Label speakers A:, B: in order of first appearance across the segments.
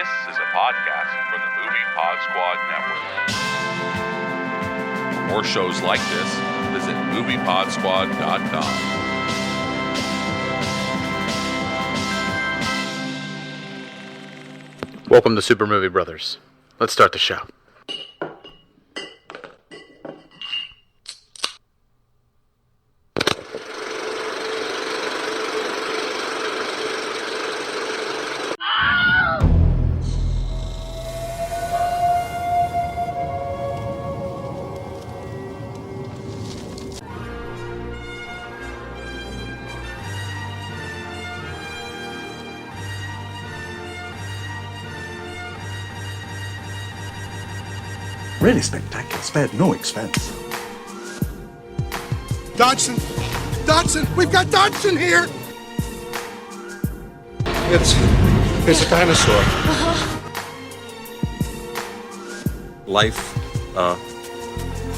A: This is a podcast from the Movie Pod Squad Network. For more shows like this, visit moviepodsquad.com.
B: Welcome to Super Movie Brothers. Let's start the show.
C: Really spectacular, spared no expense.
D: Dodgson! Dodgson! We've got Dodgson here! It's a dinosaur.
E: Life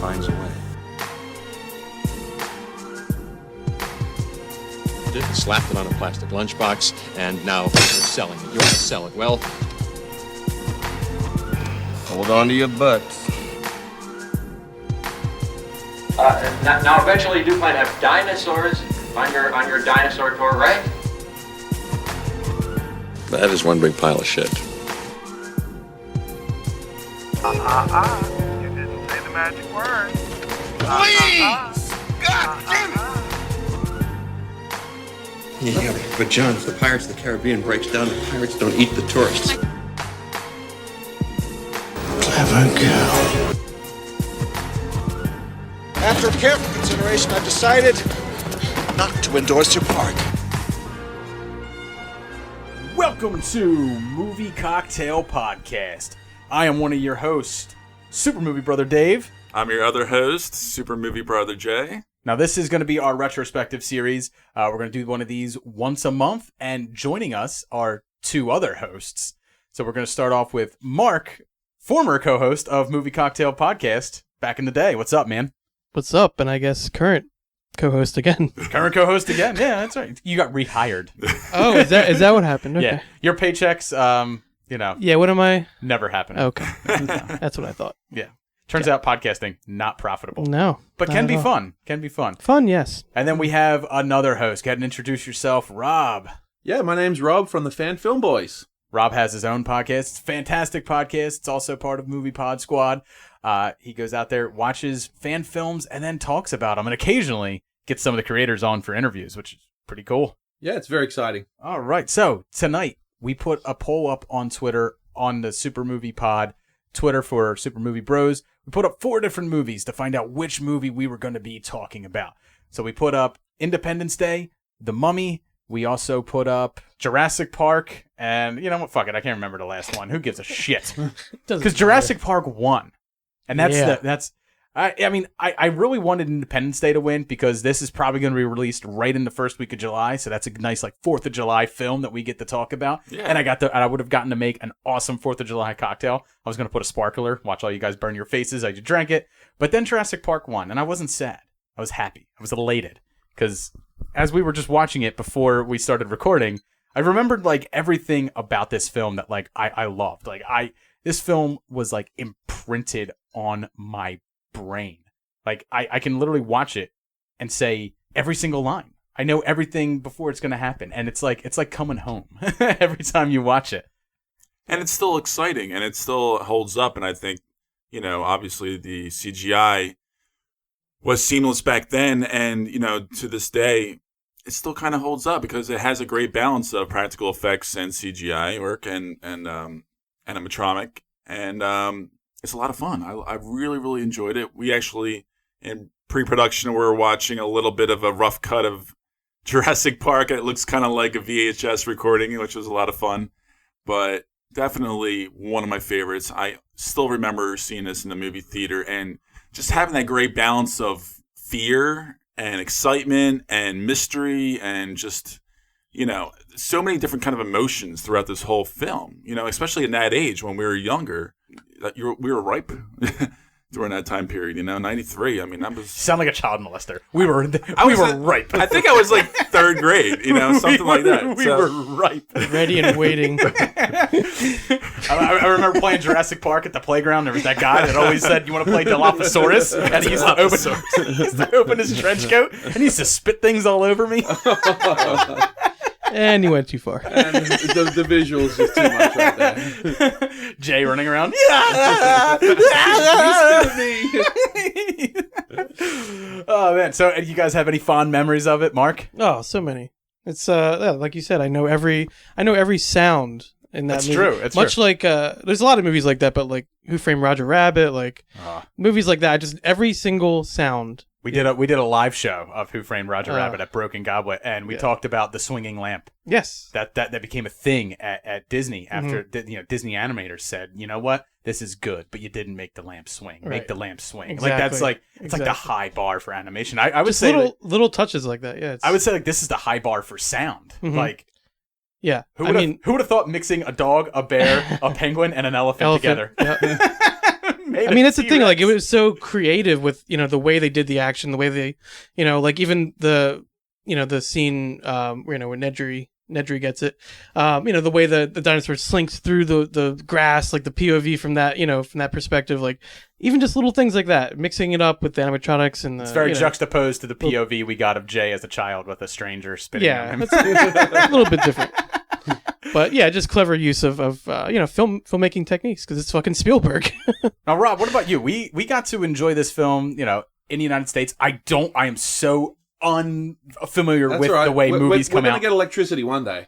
E: finds a way.
F: Slapped it on a plastic lunchbox, and now you're selling it. You want to sell it. Well,
E: Hold on to your butts.
G: Now, eventually, you do plan to have dinosaurs on your dinosaur tour, right?
F: that is one big pile of shit.
H: You didn't say the magic word.
D: Please! God damn it!
E: Yeah, but John, if the Pirates of the Caribbean breaks down, the pirates don't eat the tourists.
C: Clever girl.
D: After careful consideration, I've decided not to endorse your park.
I: Welcome to Movie Cocktail Podcast. I am one of your hosts, Super Movie Brother Dave.
A: I'm your other host, Super Movie Brother Jay.
I: Now, this is going to be our retrospective series. We're going to do one of these once a month, and joining us are two other hosts. So we're going to start off with Mark, former co-host of Movie Cocktail Podcast back in the day. What's up, man?
J: What's up? And I guess current co-host again.
I: Current co-host again. Yeah, that's right. You got rehired.
J: Oh, is that what happened? Okay.
I: Yeah. Your paychecks,
J: Yeah, what am I?
I: never happened.
J: Okay. That's what I thought.
I: Yeah. Turns out podcasting, not profitable.
J: No.
I: But
J: not
I: can
J: at
I: be
J: all.
I: fun. Can be fun.
J: Fun, yes.
I: And then we have another host. Go ahead and introduce yourself, Rob.
K: Yeah, my name's Rob from the Fan Film Boys.
I: Rob has his own podcast. It's a fantastic podcast. It's also part of Movie Pod Squad. He goes out there, watches fan films, and then talks about them, and occasionally gets some of the creators on for interviews, which is pretty cool.
K: Yeah, it's very exciting.
I: All right. So tonight we put a poll up on Twitter on the Super Movie Pod Twitter for Super Movie Bros. We put up 4 different movies to find out which movie we were going to be talking about. So we put up Independence Day, The Mummy. We also put up Jurassic Park, and you know what? Fuck it. I can't remember the last one. Who gives a shit? Because Jurassic Park won. And that's I really wanted Independence Day to win because this is probably going to be released right in the first week of July. So that's a nice 4th of July film that we get to talk about. Yeah. And I would have gotten to make an awesome 4th of July cocktail. I was going to put a sparkler, watch all you guys burn your faces as you drank it. But then Jurassic Park won, and I wasn't sad. I was happy. I was elated because as we were just watching it before we started recording, I remembered everything about this film that I loved. This film was imprinted on my brain. I can literally watch it and say every single line. I know everything before it's going to happen, and it's like coming home every time you watch it.
A: And it's still exciting, and it still holds up, and I think, obviously the CGI was seamless back then, and, to this day, it still kind of holds up because it has a great balance of practical effects and CGI work and animatronic, and it's a lot of fun. I really, really enjoyed it. We actually, in pre-production, we were watching a little bit of a rough cut of Jurassic Park. It looks kind of like a VHS recording, which was a lot of fun, but definitely one of my favorites. I still remember seeing this in the movie theater and just having that great balance of fear and excitement and mystery and just, so many different kind of emotions throughout this whole film, especially in that age when we were younger. We were ripe during that time period, 93. I mean, that was... You
I: sound like a child molester. We were ripe.
A: I think I was 3rd grade, something like that.
I: We were ripe.
J: Ready and waiting.
I: I remember playing Jurassic Park at the playground. There was that guy that always said, "You want to play Dilophosaurus?" And he used to open his trench coat and he used to spit things all over me.
J: And you went too far.
K: And the visuals is too much right there.
I: Jay running around. Oh man! So, you guys have any fond memories of it, Mark?
J: Oh, so many. It's like you said, I know every sound in that
I: That's
J: movie.
I: true. It's
J: much
I: true.
J: like there's a lot of movies like that, but like Who Framed Roger Rabbit, like movies like that, just every single sound.
I: We did a live show of Who Framed Roger Rabbit at Broken Goblet, and we talked about the swinging lamp.
J: Yes,
I: that became a thing at Disney after Disney animators said, you know what, this is good, but you didn't make the lamp swing.
J: Right.
I: Make the lamp swing.
J: Exactly.
I: Like that's like it's like the high bar for animation. I would
J: just
I: say
J: little touches like that. Yeah,
I: I would say like this is the high bar for sound. Like.
J: Yeah,
I: who would have thought mixing a dog, a bear, a penguin, and an elephant together?
J: Yep. I mean, that's the thing. Like, it was so creative with the way they did the action, the way they, like even the scene, where Nedry gets it, the way the dinosaur slinks through the grass, like the POV from that, from that perspective, like even just little things like that, mixing it up with the animatronics and
I: it's very juxtaposed to the POV we got of Jay as a child with a stranger spitting on him.
J: It's a little bit different. But yeah, just clever use of filmmaking techniques because it's fucking Spielberg.
I: Now, Rob, what about you? We got to enjoy this film, in the United States. I am so unfamiliar with the way movies come out.
K: We're going to get electricity one day.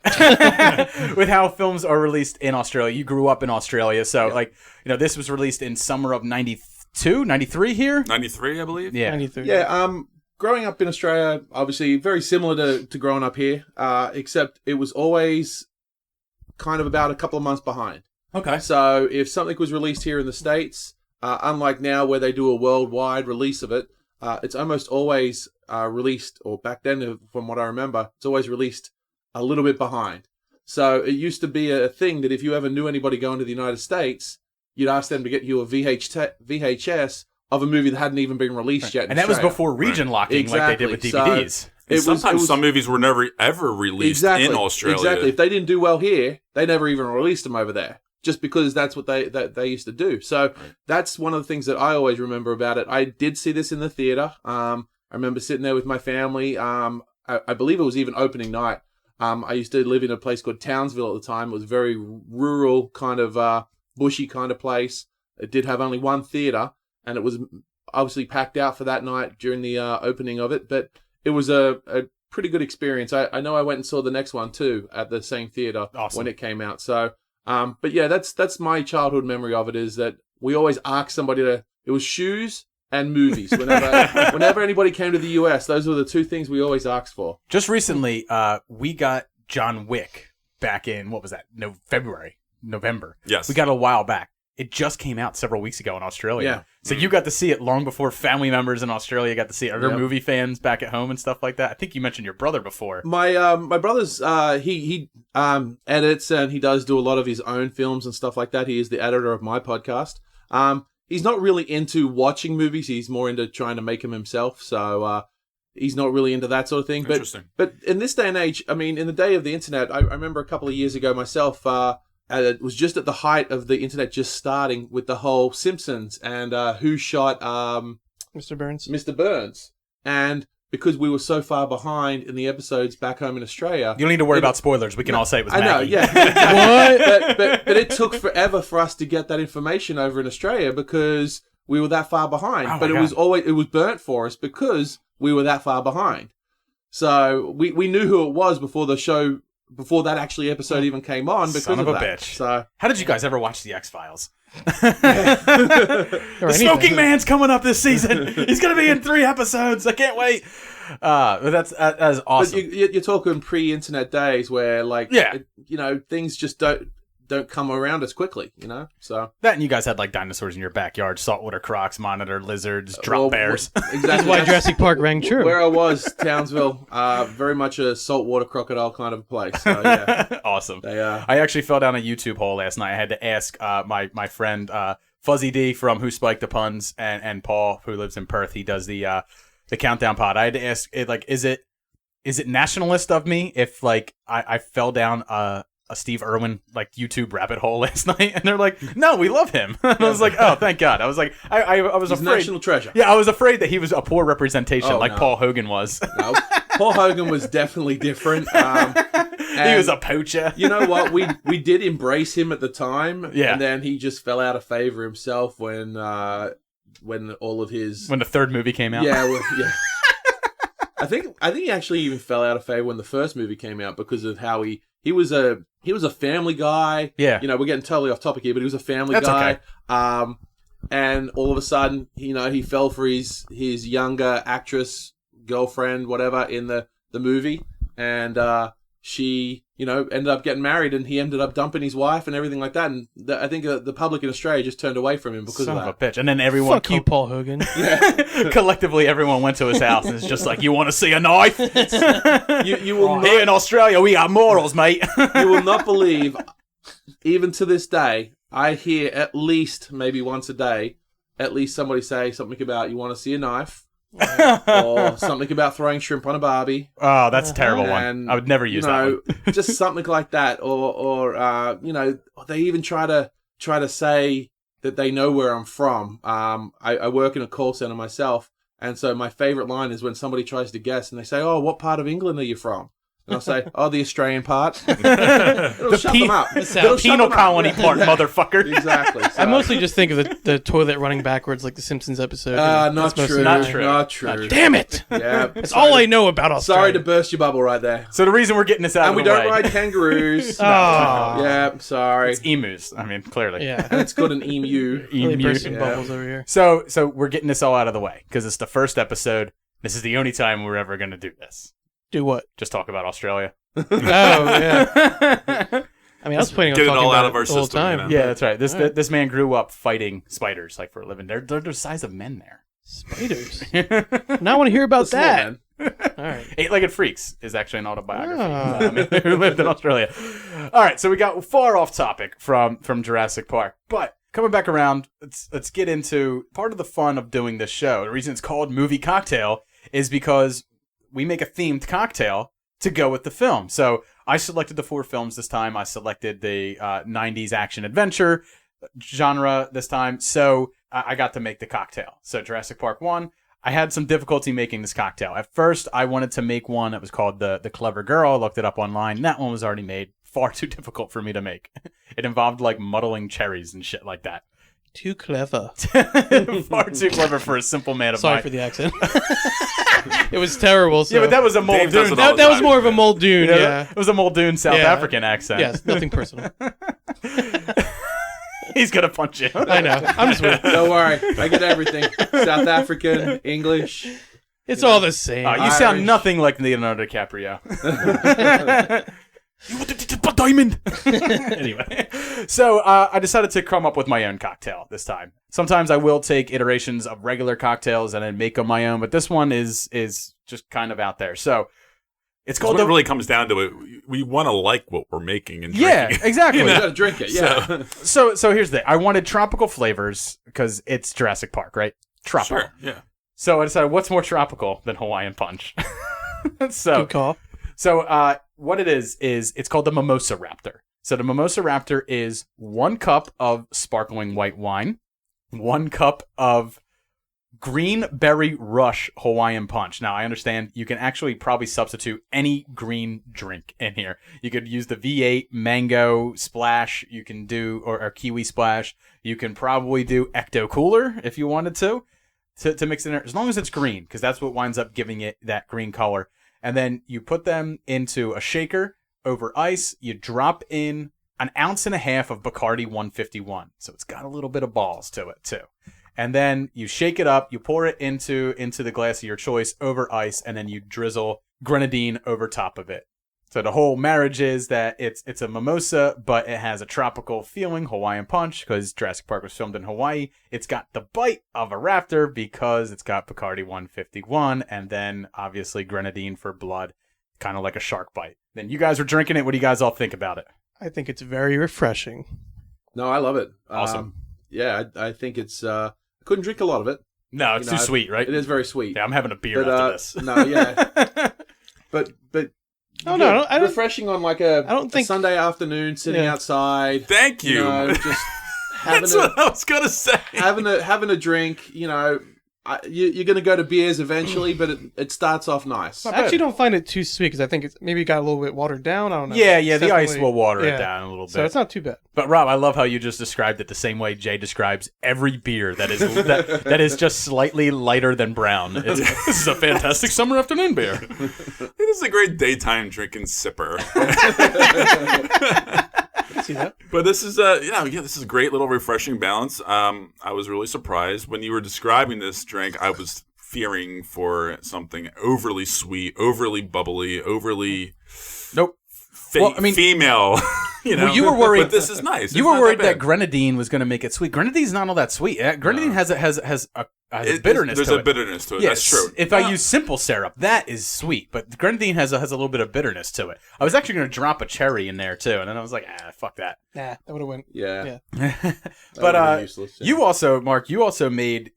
I: With how films are released in Australia. You grew up in Australia, so this was released in summer of 92, 93 here?
A: 93, I believe.
I: Yeah.
J: 93.
K: Yeah, growing up in Australia, obviously very similar to growing up here, except it was always kind of about a couple of months behind.
I: Okay.
K: So if something was released here in the States, unlike now where they do a worldwide release of it, it's almost always released, or back then from what I remember, it's always released a little bit behind. So it used to be a thing that if you ever knew anybody going to the United States, you'd ask them to get you a VHS of a movie that hadn't even been released yet in
I: And that was
K: Australia.
I: before region locking like they did with DVDs.
K: So,
A: sometimes some movies were never ever released in Australia.
K: Exactly. If they didn't do well here, they never even released them over there, just because that's what they used to do. So that's one of the things that I always remember about it. I did see this in the theater. I remember sitting there with my family. I believe it was even opening night. I used to live in a place called Townsville at the time. It was a very rural kind of bushy kind of place. It did have only one theater, and it was obviously packed out for that night during the opening of it. But it was a pretty good experience. I know I went and saw the next one too at the same theater when it came out. So, but yeah, that's my childhood memory of it, is that we always asked somebody it was shoes and movies. Whenever anybody came to the US, those were the two things we always asked for.
I: Just recently, we got John Wick back in, what was that? November.
A: Yes.
I: We got it a while back. It just came out several weeks ago in Australia.
K: Yeah.
I: So you got to see it long before family members in Australia got to see it. Other movie fans back at home and stuff like that. I think you mentioned your brother before.
K: My brother's he edits, and he does do a lot of his own films and stuff like that. He is the editor of my podcast. He's not really into watching movies. He's more into trying to make them himself. So he's not really into that sort of thing.
A: Interesting.
K: But in this day and age, I mean, in the day of the internet, I remember a couple of years ago myself. It was just at the height of the internet just starting with the whole Simpsons and who shot
J: Mr. Burns.
K: Mr. Burns. And because we were so far behind in the episodes back home in Australia...
I: You don't need to worry about spoilers. We can all say it was Maggie.
K: I know, yeah. What? But it took forever for us to get that information over in Australia because we were that far behind.
I: Oh
K: but it was burnt for us because we were that far behind. So we knew who it was before the show... Before that episode even came on, because
I: Son of a
K: that.
I: bitch.
K: So,
I: how did you guys ever watch the X-Files? The Smoking Man's coming up this season. He's going to be in 3 episodes. I can't wait. That's awesome.
K: But you're talking pre-internet days where, things just don't come around as quickly, So
I: that, and you guys had like dinosaurs in your backyard, saltwater crocs, monitor lizards, drop bears.
K: Exactly.
J: That's why Jurassic Park rang true.
K: Where I was, Townsville, very much a saltwater crocodile kind of place. So, yeah.
I: Awesome. I actually fell down a YouTube hole last night. I had to ask my friend Fuzzy D from Who Spiked the Puns and Paul, who lives in Perth. He does the Countdown Pod. I had to ask, is it nationalist of me if I fell down a a Steve Irwin like YouTube rabbit hole last night, and they're like, "No, we love him." And I was like, "Oh, thank God!" I was like, I was
K: He's
I: afraid.
K: national treasure.
I: Yeah, I was afraid that he was a poor representation, like
K: no.
I: Paul Hogan was.
K: No, Paul Hogan was definitely different.
I: He was a poacher.
K: You know what? We did embrace him at the time,
I: Yeah.
K: and then he just fell out of favor himself when all of his
I: When the third movie came out.
K: yeah. I think he actually even fell out of favor when the first movie came out because of how he was a family guy.
I: Yeah.
K: You know, we're getting totally off topic here, but he was a family
I: That's
K: guy.
I: okay.
K: And all of a sudden, he fell for his younger actress girlfriend, whatever, in the movie, and she, ended up getting married, and he ended up dumping his wife and everything like that. And I think the public in Australia just turned away from him because
I: Son
K: of
I: of
K: that.
I: a bitch. And then everyone
J: Fuck you, Paul Hogan.
I: collectively, everyone went to his house and it's just like, "You want to see a knife?
K: You will
I: Here in Australia, we got morals, mate."
K: You will not believe, even to this day, I hear at least maybe once a day, at least somebody say something about, "You want to see a knife?" or something about throwing shrimp on a Barbie.
I: Oh, that's a terrible
K: And,
I: one. I would never use that one.
K: Just something like that, or they even try to say that they know where I'm from. I work in a call center myself, and so my favorite line is when somebody tries to guess, and they say, "Oh, what part of England are you from?" And I'll say, "Oh, the Australian part." It'll shut them up. It'll shut
I: penal
K: them up.
I: colony part, motherfucker.
K: Exactly.
J: I mostly just think of the toilet running backwards like the Simpsons episode.
K: Not
J: That's
K: true.
J: mostly-
K: Not true.
J: Damn it!
K: Yeah,
J: That's all I know about Australia.
K: Sorry to burst your bubble right there.
I: So the reason we're getting this out
K: And
I: of
K: we
I: the
K: don't
I: way,
K: ride kangaroos.
J: Oh.
K: Yeah, I'm sorry.
I: it's emus. I mean, clearly.
J: Yeah.
K: And it's got an emu.
J: Really
I: Emu.
J: bursting
K: Yeah.
J: bubbles over here.
I: So we're getting this all out of the way because it's the first episode. This is the only time we're ever going to do this.
J: Do what?
I: Just talk about Australia.
J: Oh, yeah. I mean, I was planning on
A: Get it
J: talking
A: all
J: about
A: out of our
J: the whole
A: system,
J: time.
A: you know?
I: Yeah, that's right. This
J: All right.
I: this man grew up fighting spiders like for a living. They're the size of men there.
J: Spiders. Now I want to hear about
K: Small
J: that.
K: man.
J: All right.
I: Eight-Legged Freaks is actually an autobiography.
J: Oh.
I: I mean, who lived in Australia. All right, so we got far off topic from Jurassic Park, but coming back around, let's get into part of the fun of doing this show. The reason it's called Movie Cocktail is because we make a themed cocktail to go with the film. So I selected the 4 films this time. I selected the 90s action adventure genre this time. So I got to make the cocktail. So Jurassic Park 1, I had some difficulty making this cocktail. At first, I wanted to make one that was called the Clever Girl. I looked it up online. That one was already made. Far too difficult for me to make. It involved like muddling cherries and shit like that.
J: Too clever.
I: Far too clever for a simple man of
J: Sorry
I: mine.
J: for the accent. It was terrible. So.
I: Yeah, but that was a
A: Dave does
I: Muldoon.
A: it all
J: that was more of a Muldoon. Yeah.
I: It was a Muldoon South
J: Yeah.
I: African accent.
J: Yes, nothing personal.
I: He's gonna punch you.
J: I know. I'm just with
K: Don't worry. I get everything. South African, English.
J: It's all the same.
I: You sound
K: Irish.
I: nothing like Leonardo DiCaprio. You want to diamond? Anyway, so I decided to come up with my own cocktail this time. Sometimes I will take iterations of regular cocktails and then make them my own, but this one is just kind of out there. So it's called
A: What it really comes down to it. We want to like what we're making and
I: yeah,
A: drinking.
I: exactly.
K: You gotta drink it, yeah.
I: So here's the thing. I wanted tropical flavors because it's Jurassic Park, right? Tropical.
A: Sure, yeah.
I: So I decided, what's more tropical than Hawaiian Punch? So
J: Good call.
I: So what it is it's called the Mimosa Raptor. So the Mimosa Raptor is 1 cup of sparkling white wine, 1 cup of Green Berry Rush Hawaiian Punch. Now, I understand you can actually probably substitute any green drink in here. You could use the V8 Mango Splash. You can do, or Kiwi Splash. You can probably do Ecto Cooler if you wanted to mix in there, as long as it's green, because that's what winds up giving it that green color. And then you put them into a shaker over ice. You drop in 1.5 ounces of Bacardi 151. So it's got a little bit of balls to it too. And then you shake it up. You pour it into the glass of your choice over ice, and then you drizzle grenadine over top of it. So the whole marriage is that it's a mimosa, but it has a tropical feeling, Hawaiian Punch, because Jurassic Park was filmed in Hawaii. It's got the bite of a raptor because it's got Bacardi 151, and then obviously grenadine for blood, kind of like a shark bite. Then you guys are drinking it. What do you guys all think about it?
J: I think it's very refreshing.
K: No, I love it.
I: Awesome.
K: Yeah, I think it's... I couldn't drink a lot of it.
I: No, it's too sweet, right?
K: It is very sweet.
I: Yeah, I'm having a beer
K: But,
I: after this.
K: No, yeah. But
J: Oh no, I don't.
K: Refreshing on like a
J: don't think-
K: Sunday afternoon, sitting outside.
A: Thank you.
K: Just having
A: That's what I was gonna say.
K: having a drink. You're going to go to beers eventually, but it starts off nice.
J: I actually don't find it too sweet because I think it's maybe got a little bit watered down. I don't know.
I: Yeah,
J: It's
I: the ice
J: definitely-
I: will water it
J: yeah.
I: down a little bit.
J: So it's not too bad.
I: But Rob, I love how you just described it the same way Jay describes every beer that is that is just slightly lighter than brown. This is a fantastic summer afternoon beer.
A: I think this is a great daytime drinking sipper.
J: See that?
A: But this is this is a great little refreshing balance. I was really surprised when you were describing this drink. I was fearing for something overly sweet, overly bubbly, overly female.
I: Well, you were worried.
A: But this is nice.
I: You
A: It's
I: were
A: not
I: worried
A: bad.
I: that grenadine was going to make it sweet. Grenadine's not all that sweet. Grenadine has a bitterness.
A: There's
I: to
A: a
I: it.
A: bitterness to it.
I: Yes.
A: That's true.
I: If I use simple syrup, that is sweet. But grenadine has a little bit of bitterness to it. I was actually going to drop a cherry in there too, and then I was like, fuck that.
J: Nah, that would have went.
K: Yeah.
I: But
K: useless,
I: you also, Mark, made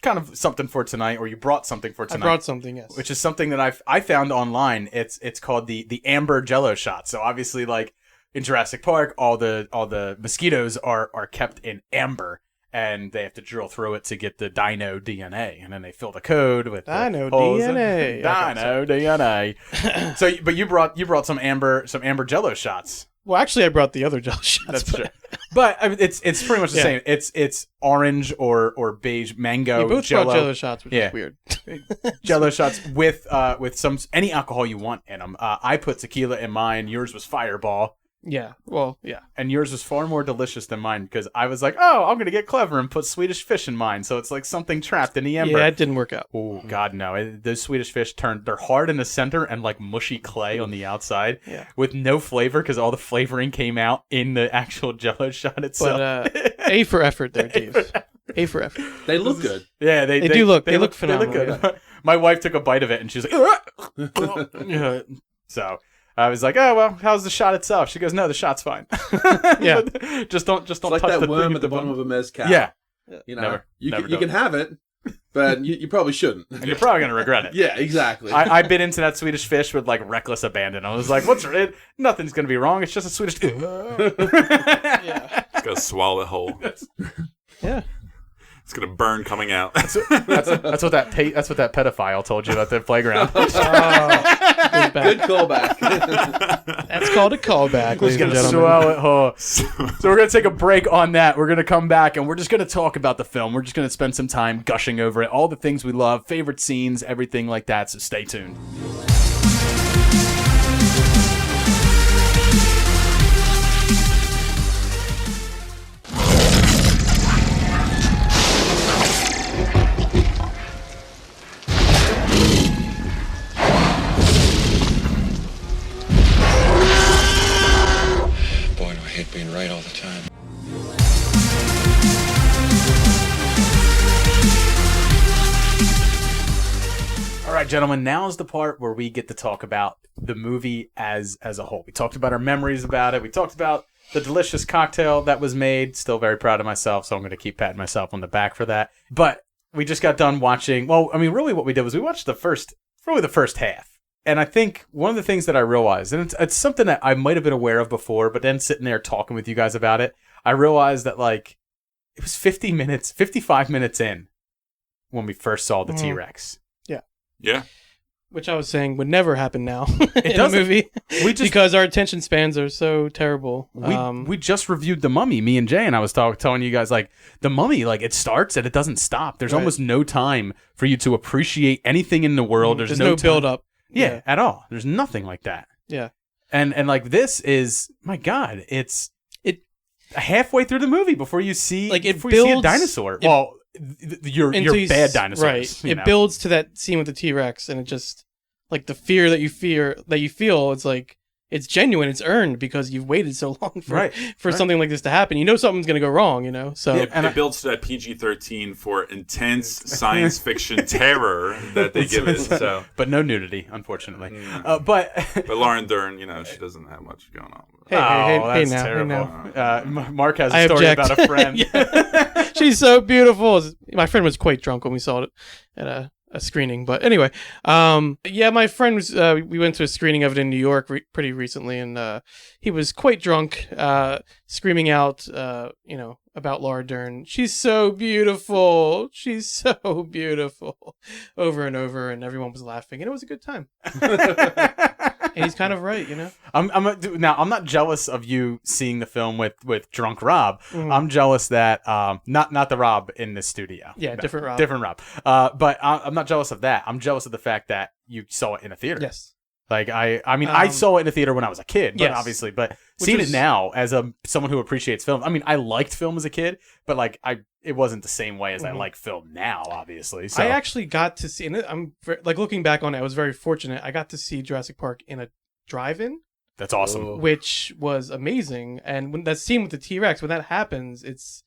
I: kind of something for tonight, or you brought something for tonight.
J: I brought something, yes.
I: Which is something that I found online. It's called the amber Jello shot. So obviously, like in Jurassic Park, all the mosquitoes are kept in amber, and they have to drill through it to get the dino DNA, and then they fill the code with
J: Dino
I: DNA.
J: DNA.
I: Dino DNA. So, but you brought some amber Jello shots.
J: Well, actually, I brought the other gel shots.
I: That's true. But I mean, it's pretty much the same. It's orange or beige mango.
J: You both
I: Jello.
J: brought Jello shots, which is weird.
I: Jello shots with any alcohol you want in them. I put tequila in mine. Yours was Fireball.
J: Yeah. Well, yeah.
I: And yours was far more delicious than mine because I was like, oh, I'm gonna get clever and put Swedish fish in mine, so it's like something trapped in the ember.
J: Yeah, it didn't work out.
I: Oh God, no! Those Swedish fish they're hard in the center and like mushy clay on the outside, with no flavor because all the flavoring came out in the actual Jello shot itself.
J: But A for effort there, Dave. A for effort.
K: They look good.
I: Yeah, they
J: do look. They look
I: They
J: phenomenal.
I: look good. My wife took a bite of it and she was like, so. I was like, oh well, how's the shot itself? She goes, no, the shot's fine.
J: Yeah,
I: just don't
K: It's like
I: touch
K: that
I: the
K: worm
I: thing
K: at the bottom of a mezcal.
I: Yeah,
K: you
I: never
K: can have it, but you probably shouldn't.
I: and you're probably gonna regret it.
K: Yeah, exactly.
I: I bit into that Swedish fish with like reckless abandon. I was like, what's it? Nothing's gonna be wrong. It's just a Swedish.
J: Yeah.
A: It's gonna swallow it whole.
J: Yeah.
A: It's gonna burn coming out.
I: That's what that pedophile told you at the playground.
K: Good callback.
J: That's called a callback, ladies and gentlemen.
I: Swallow it whole. So we're gonna take a break on that. We're gonna come back and we're just gonna talk about the film. We're just gonna spend some time gushing over it, all the things we love, favorite scenes, everything like that. So stay tuned.
E: Boy, do I hate being right all the time.
I: All right, gentlemen, now is the part where we get to talk about the movie as a whole. We talked about our memories about it. We talked about the delicious cocktail that was made. Still very proud of myself, so I'm going to keep patting myself on the back for that. But we just got done watching. Well, I mean, really what we did was we watched the first half. And I think one of the things that I realized, and it's something that I might have been aware of before, but then sitting there talking with you guys about it, I realized that like it was 55 minutes in when we first saw the T-Rex.
A: Yeah.
J: Which I was saying would never happen now in a
I: doesn't.
J: movie.
I: We
J: because our attention spans are so terrible.
I: We just reviewed The Mummy, me and Jay, and I was telling you guys, like, The Mummy, like, it starts and it doesn't stop. There's almost no time for you to appreciate anything in the world. There's no
J: build up.
I: Yeah, at all. There's nothing like that.
J: Yeah.
I: And like, this is, my God, it's halfway through the movie bsee
J: you see
I: a dinosaur. Your bad dinosaurs.
J: Right. It builds to that scene with the T-Rex, and it just, like, the fear that you feel, it's like, it's genuine, it's earned because you've waited so long for something like this to happen. You know something's going to go wrong, you know? So
A: it builds to that PG-13 for intense science fiction terror that they give it. So,
I: but no nudity, unfortunately.
A: But Lauren Dern, she doesn't have much going on.
J: Hey,
I: that's
J: now,
I: terrible. Mark has a story about a friend.
J: She's so beautiful. My friend was quite drunk when we saw it at screening. But anyway, yeah, my friend was. We went to a screening of it in New York pretty recently, and he was quite drunk, screaming out, about Laura Dern. She's so beautiful. She's so beautiful, over and over, and everyone was laughing, and it was a good time. And he's kind of right,
I: Now I'm not jealous of you seeing the film with drunk Rob.
J: Mhm.
I: I'm jealous that not the Rob in the studio.
J: Yeah, different Rob.
I: Different Rob. But I'm not jealous of that. I'm jealous of the fact that you saw it in a theater.
J: Yes.
I: Like I saw it in a theater when I was a kid, but
J: Yes.
I: obviously, but
J: Which
I: seeing
J: is-
I: it now as someone who appreciates film. I mean, I liked film as a kid, but like it wasn't the same way as I
J: Mhm.
I: like film now, obviously. So
J: I actually got to see, and I'm like looking back on it, I was very fortunate. I got to see Jurassic Park in a drive-in,
I: that's awesome.
J: which was amazing. And when that scene with the T-Rex, when that happens, it's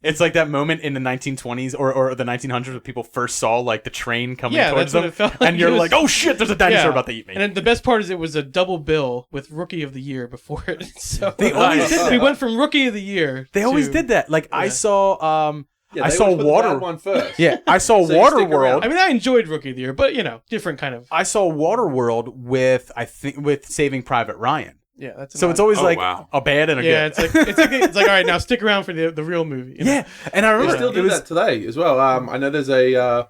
I: It's like that moment in the 1920s or the 1900s when people first saw like the train coming
J: Yeah,
I: towards
J: that's what
I: them,
J: it felt like.
I: and you're
J: It was-
I: like, "Oh shit, there's a dinosaur
J: Yeah.
I: about to eat me."
J: And then the best part is it was a double bill with Rookie of the Year before it. So
I: They always did that.
J: we went from Rookie of the Year.
I: They always
J: to-
I: did that. Like I saw,
K: Yeah,
I: I
K: they
I: saw
K: always put the
I: Water
K: bad one first.
I: Yeah, I saw
K: So you
I: Water
K: stick around.
I: World.
J: I mean, I enjoyed Rookie of the Year, but different kind of.
I: I saw Waterworld with Saving Private Ryan.
J: Yeah, that's.
I: So it's always
A: Oh,
I: like
A: wow.
I: a bad and a
J: Yeah,
I: good.
J: it's like all right, now stick around for the real movie.
I: Yeah, and I
K: They
I: remember
K: still
I: it
K: do
I: was
K: that today as well. I know there's a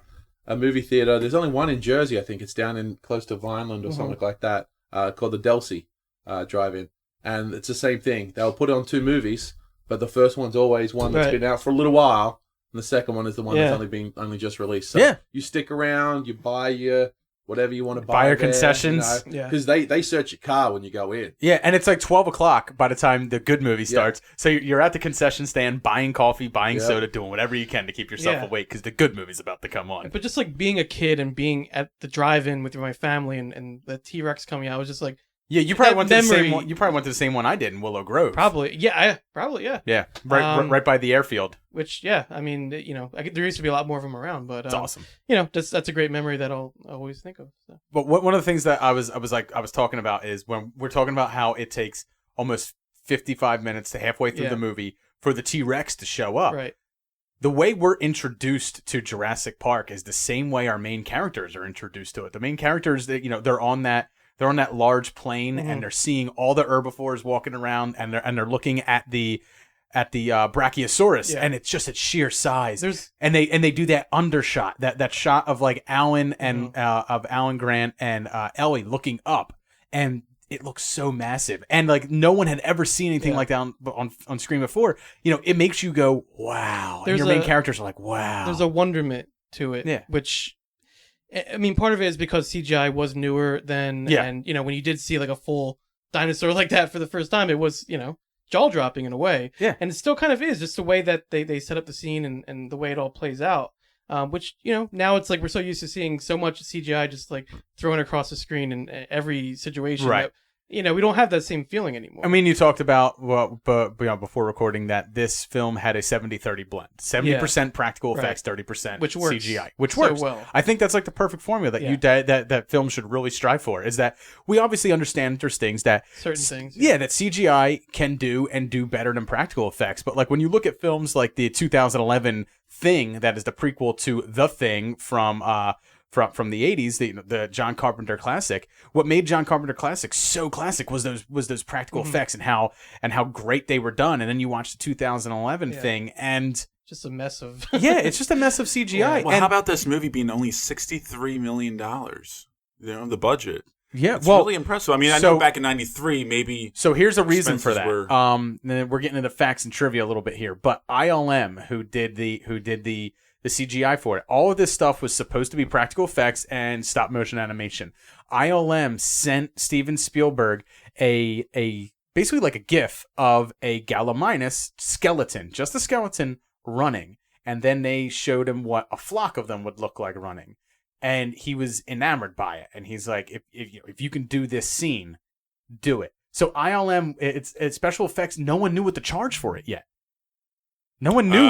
K: movie theater. There's only one in Jersey, I think. It's down in close to Vineland or something like that, called the Delsey Drive-In, and it's the same thing. They'll put on two movies, but the first one's always one that's
J: Right.
K: been out for a little while, and the second one is the one
J: Yeah.
K: that's only just released. So
I: Yeah.
K: you stick around, you buy your whatever you want to
I: Buy your
K: there,
I: concessions.
J: Yeah.
K: because they search your car when you go in.
I: Yeah, and it's like 12 o'clock by the time the good movie starts. So you're at the concession stand buying coffee, buying
K: Yeah.
I: soda, doing whatever you can to keep yourself
J: Yeah.
I: awake because the good movie's about to come on.
J: But just like being a kid and being at the drive-in with my family and the T-Rex coming out, I was just like,
I: Yeah, you probably
J: that
I: went to the same
J: memory-
I: one. You probably went to the same one I did in Willow Grove.
J: probably, yeah.
I: Yeah, right by the airfield.
J: Which, yeah, I mean, there used to be a lot more of them around, but
I: It's awesome.
J: that's a great memory that I'll always think of. So.
I: But one of the things that I was talking about is when we're talking about how it takes almost 55 minutes to halfway through
J: Yeah.
I: the movie for the T-Rex to show up.
J: Right.
I: The way we're introduced to Jurassic Park is the same way our main characters are introduced to it. The main characters that they're on that large plane
J: Mhm.
I: and they're seeing all the herbivores walking around and they're looking at the Brachiosaurus
J: Yeah.
I: and it's just its sheer size.
J: There's
I: And they do that undershot, that shot of like Alan and of Alan Grant and Ellie looking up, and it looks so massive. And like no one had ever seen anything like that on screen before. It makes you go, wow. And
J: There's
I: your main
J: a-
I: characters are like, wow.
J: there's a wonderment to it,
I: Yeah.
J: which. I mean, part of it is because CGI was newer then,
I: Yeah.
J: and when you did see like a full dinosaur like that for the first time, it was jaw dropping in a way,
I: Yeah.
J: and it still kind of is, just the way that they set up the scene and the way it all plays out. Which now it's like we're so used to seeing so much CGI just like thrown across the screen in every situation,
I: Right.
J: that, we don't have that same feeling anymore.
I: I mean, you talked about before recording that this film had a 70-30 blend. 70% practical
J: Right.
I: effects, 30%
J: Which works
I: CGI, which
J: so
I: works
J: well.
I: I think that's like the perfect formula that that film should really strive for. Is that we obviously understand there's things that
J: certain things,
I: that CGI can do and do better than practical effects. But like when you look at films like the 2011 Thing, that is the prequel to The Thing from the 80s, the John Carpenter classic. What made John Carpenter classic so classic was those practical effects and how great they were done. And then you watch the 2011 Thing and
J: just a mess of
I: it's just a mess of CGI.
A: Well,
I: and
A: how about this movie being only $63 million? The budget.
I: Yeah,
A: It's
I: well,
A: really impressive. I mean, I
I: so-
A: know back in '93, maybe.
I: So here's a reason for
A: expenses
I: that.
A: were-
I: Then we're getting into facts and trivia a little bit here, but ILM, who did the CGI for it, all of this stuff was supposed to be practical effects and stop motion animation. ILM sent Steven Spielberg a basically like a GIF of a Gallimimus skeleton, just a skeleton running, and then they showed him what a flock of them would look like running. And he was enamored by it. And he's like, if you can do this scene, do it. So ILM, it's special effects. No one knew what to charge for it yet. No one knew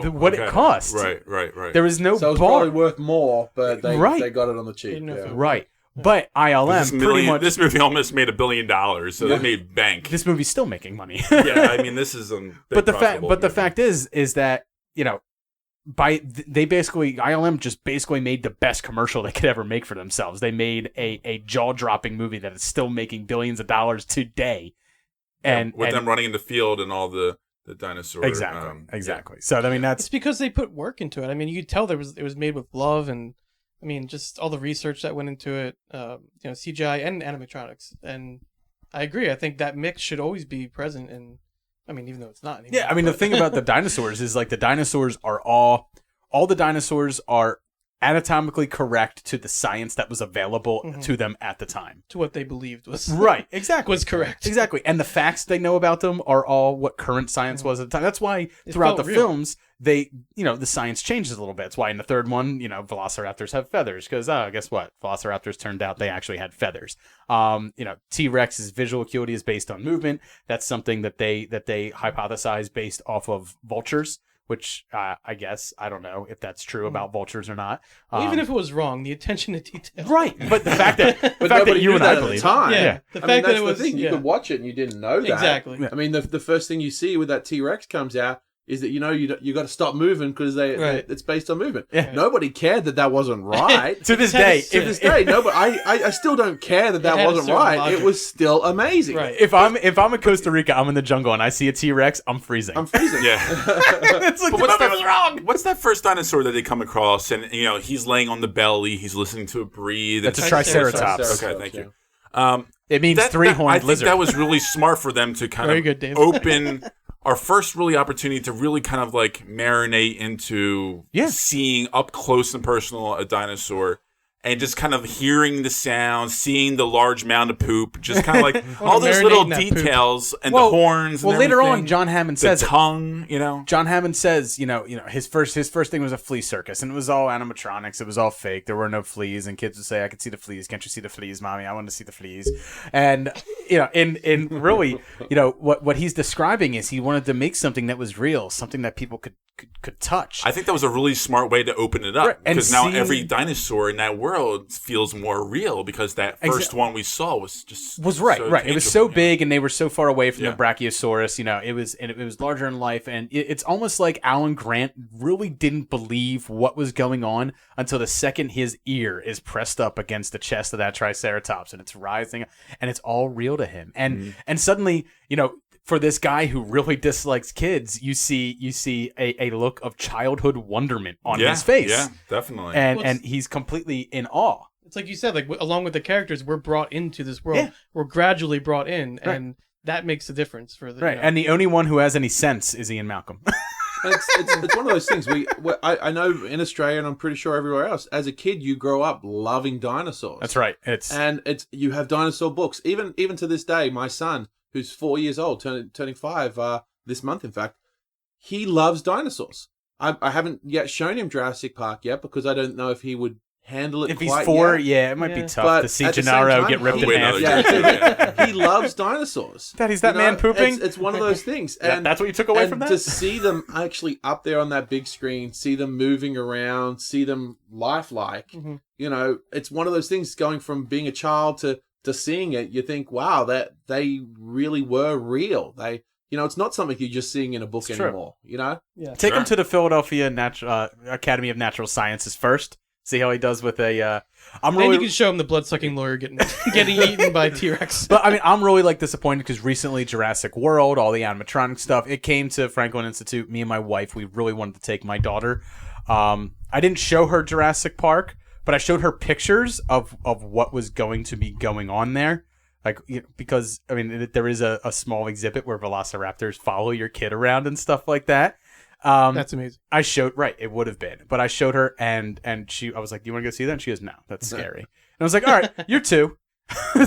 I: what it cost.
A: Right.
I: There was no
K: So it was
I: bar.
K: probably worth more, but they got it on the cheap.
J: Didn't know if
K: Yeah.
J: it-
I: Right. But ILM pretty much.
A: This movie almost made $1 billion, so they made bank.
I: This movie's still making money.
A: Yeah, I mean, this is
I: but the fact is that ILM just basically made the best commercial they could ever make for themselves. They made a jaw-dropping movie that is still making billions of dollars today. And
A: with them running in the field and all the dinosaur.
I: Exactly. So I mean,
J: it's because they put work into it. I mean, you could tell it was made with love, and I mean, just all the research that went into it. CGI and animatronics. And I agree. I think that mix should always be present. And I mean, even though it's not anymore.
I: Yeah, I mean, the thing about the dinosaurs is like the dinosaurs are all the dinosaurs are anatomically correct to the science that was available to them at the time.
J: To what they believed was
I: right, exactly.
J: Was correct.
I: Exactly. And the facts they know about them are all what current science was at the time. That's why throughout the films, the science changes a little bit. That's why in the third one, velociraptors have feathers because, guess what? Velociraptors turned out they actually had feathers. T-Rex's visual acuity is based on movement. That's something that they hypothesize based off of vultures. Which I guess I don't know if that's true about vultures or not.
J: Even if it was wrong, the attention to detail,
I: right? But the fact that you and I believe,
K: time,
J: yeah. The fact that it was,
K: the thing. You could watch it and you didn't know that.
J: Exactly.
K: I mean, the first thing you see with that T-Rex comes out is that you got to stop moving because it's based on movement.
I: Yeah.
K: Nobody cared that wasn't right.
I: To this day,
K: no, but I still don't care that wasn't right.
J: Logic.
K: It was still amazing.
J: Right.
I: If I'm in Costa Rica, I'm in the jungle and I see a T-Rex, I'm freezing.
K: Yeah.
I: It's like was wrong.
A: What's that first dinosaur that they come across? And he's laying on the belly, he's listening to it breathe.
I: That's a Triceratops.
A: Okay, thank you.
I: It means three-horned lizard.
A: I think that was really smart for them to kind of open our first really opportunity to really kind of like marinate into seeing up close and personal a dinosaur and just kind of hearing the sounds, seeing the large mound of poop, just kind of like all those little details and the horns.
I: Well, later on, John Hammond says
A: the tongue.
I: John Hammond says, his first thing was a flea circus, and it was all animatronics. It was all fake. There were no fleas, and kids would say, "I could see the fleas. Can't you see the fleas, mommy? I want to see the fleas." And in really, what he's describing is he wanted to make something that was real, something that people could touch.
A: I think that was a really smart way to open it up,
I: right.
A: because now every dinosaur in that world feels more real because that first one we saw was
I: right.
A: So
I: it was so big and they were so far away from the Brachiosaurus. It was larger in life, and it's almost like Alan Grant really didn't believe what was going on until the second his ear is pressed up against the chest of that Triceratops and it's rising, and it's all real to him. And suddenly, for this guy who really dislikes kids, you see a look of childhood wonderment on his face.
A: Yeah, definitely.
I: And he's completely in awe.
J: It's like you said, like along with the characters, we're brought into this world. Yeah. We're gradually brought in, and that makes a difference for the
I: right. And the only one who has any sense is Ian Malcolm.
K: It's one of those things. I know in Australia, and I'm pretty sure everywhere else, as a kid, you grow up loving dinosaurs.
I: That's right.
K: You have dinosaur books. Even to this day, my son, who's 4 years old, turning 5 this month, in fact, he loves dinosaurs. I haven't yet shown him Jurassic Park yet because I don't know if he would handle it.
I: If he's 4, it might be tough to see Gennaro get ripped in half.
K: He loves dinosaurs.
I: Daddy's that man pooping?
K: It's one of those things. And
I: that's what you took away from that?
K: To see them actually up there on that big screen, see them moving around, see them lifelike, it's one of those things going from being a child to seeing it. You think, wow, that they really were real. They, it's not something you're just seeing in a book anymore, Yeah.
I: Take him to the Philadelphia Academy of Natural Sciences first. See how he does with a.
J: And you can show him the blood-sucking lawyer getting eaten by T-Rex.
I: But I mean, I'm really disappointed because recently Jurassic World, all the animatronic stuff, it came to Franklin Institute. Me and my wife, we really wanted to take my daughter. I didn't show her Jurassic Park, but I showed her pictures of what was going to be going on there. Because I mean, there is a small exhibit where velociraptors follow your kid around and stuff like that.
J: That's amazing.
I: It would have been, but I showed her and I was like, do you want to go see that? And she goes, no, that's scary. And I was like, all right, you're 2.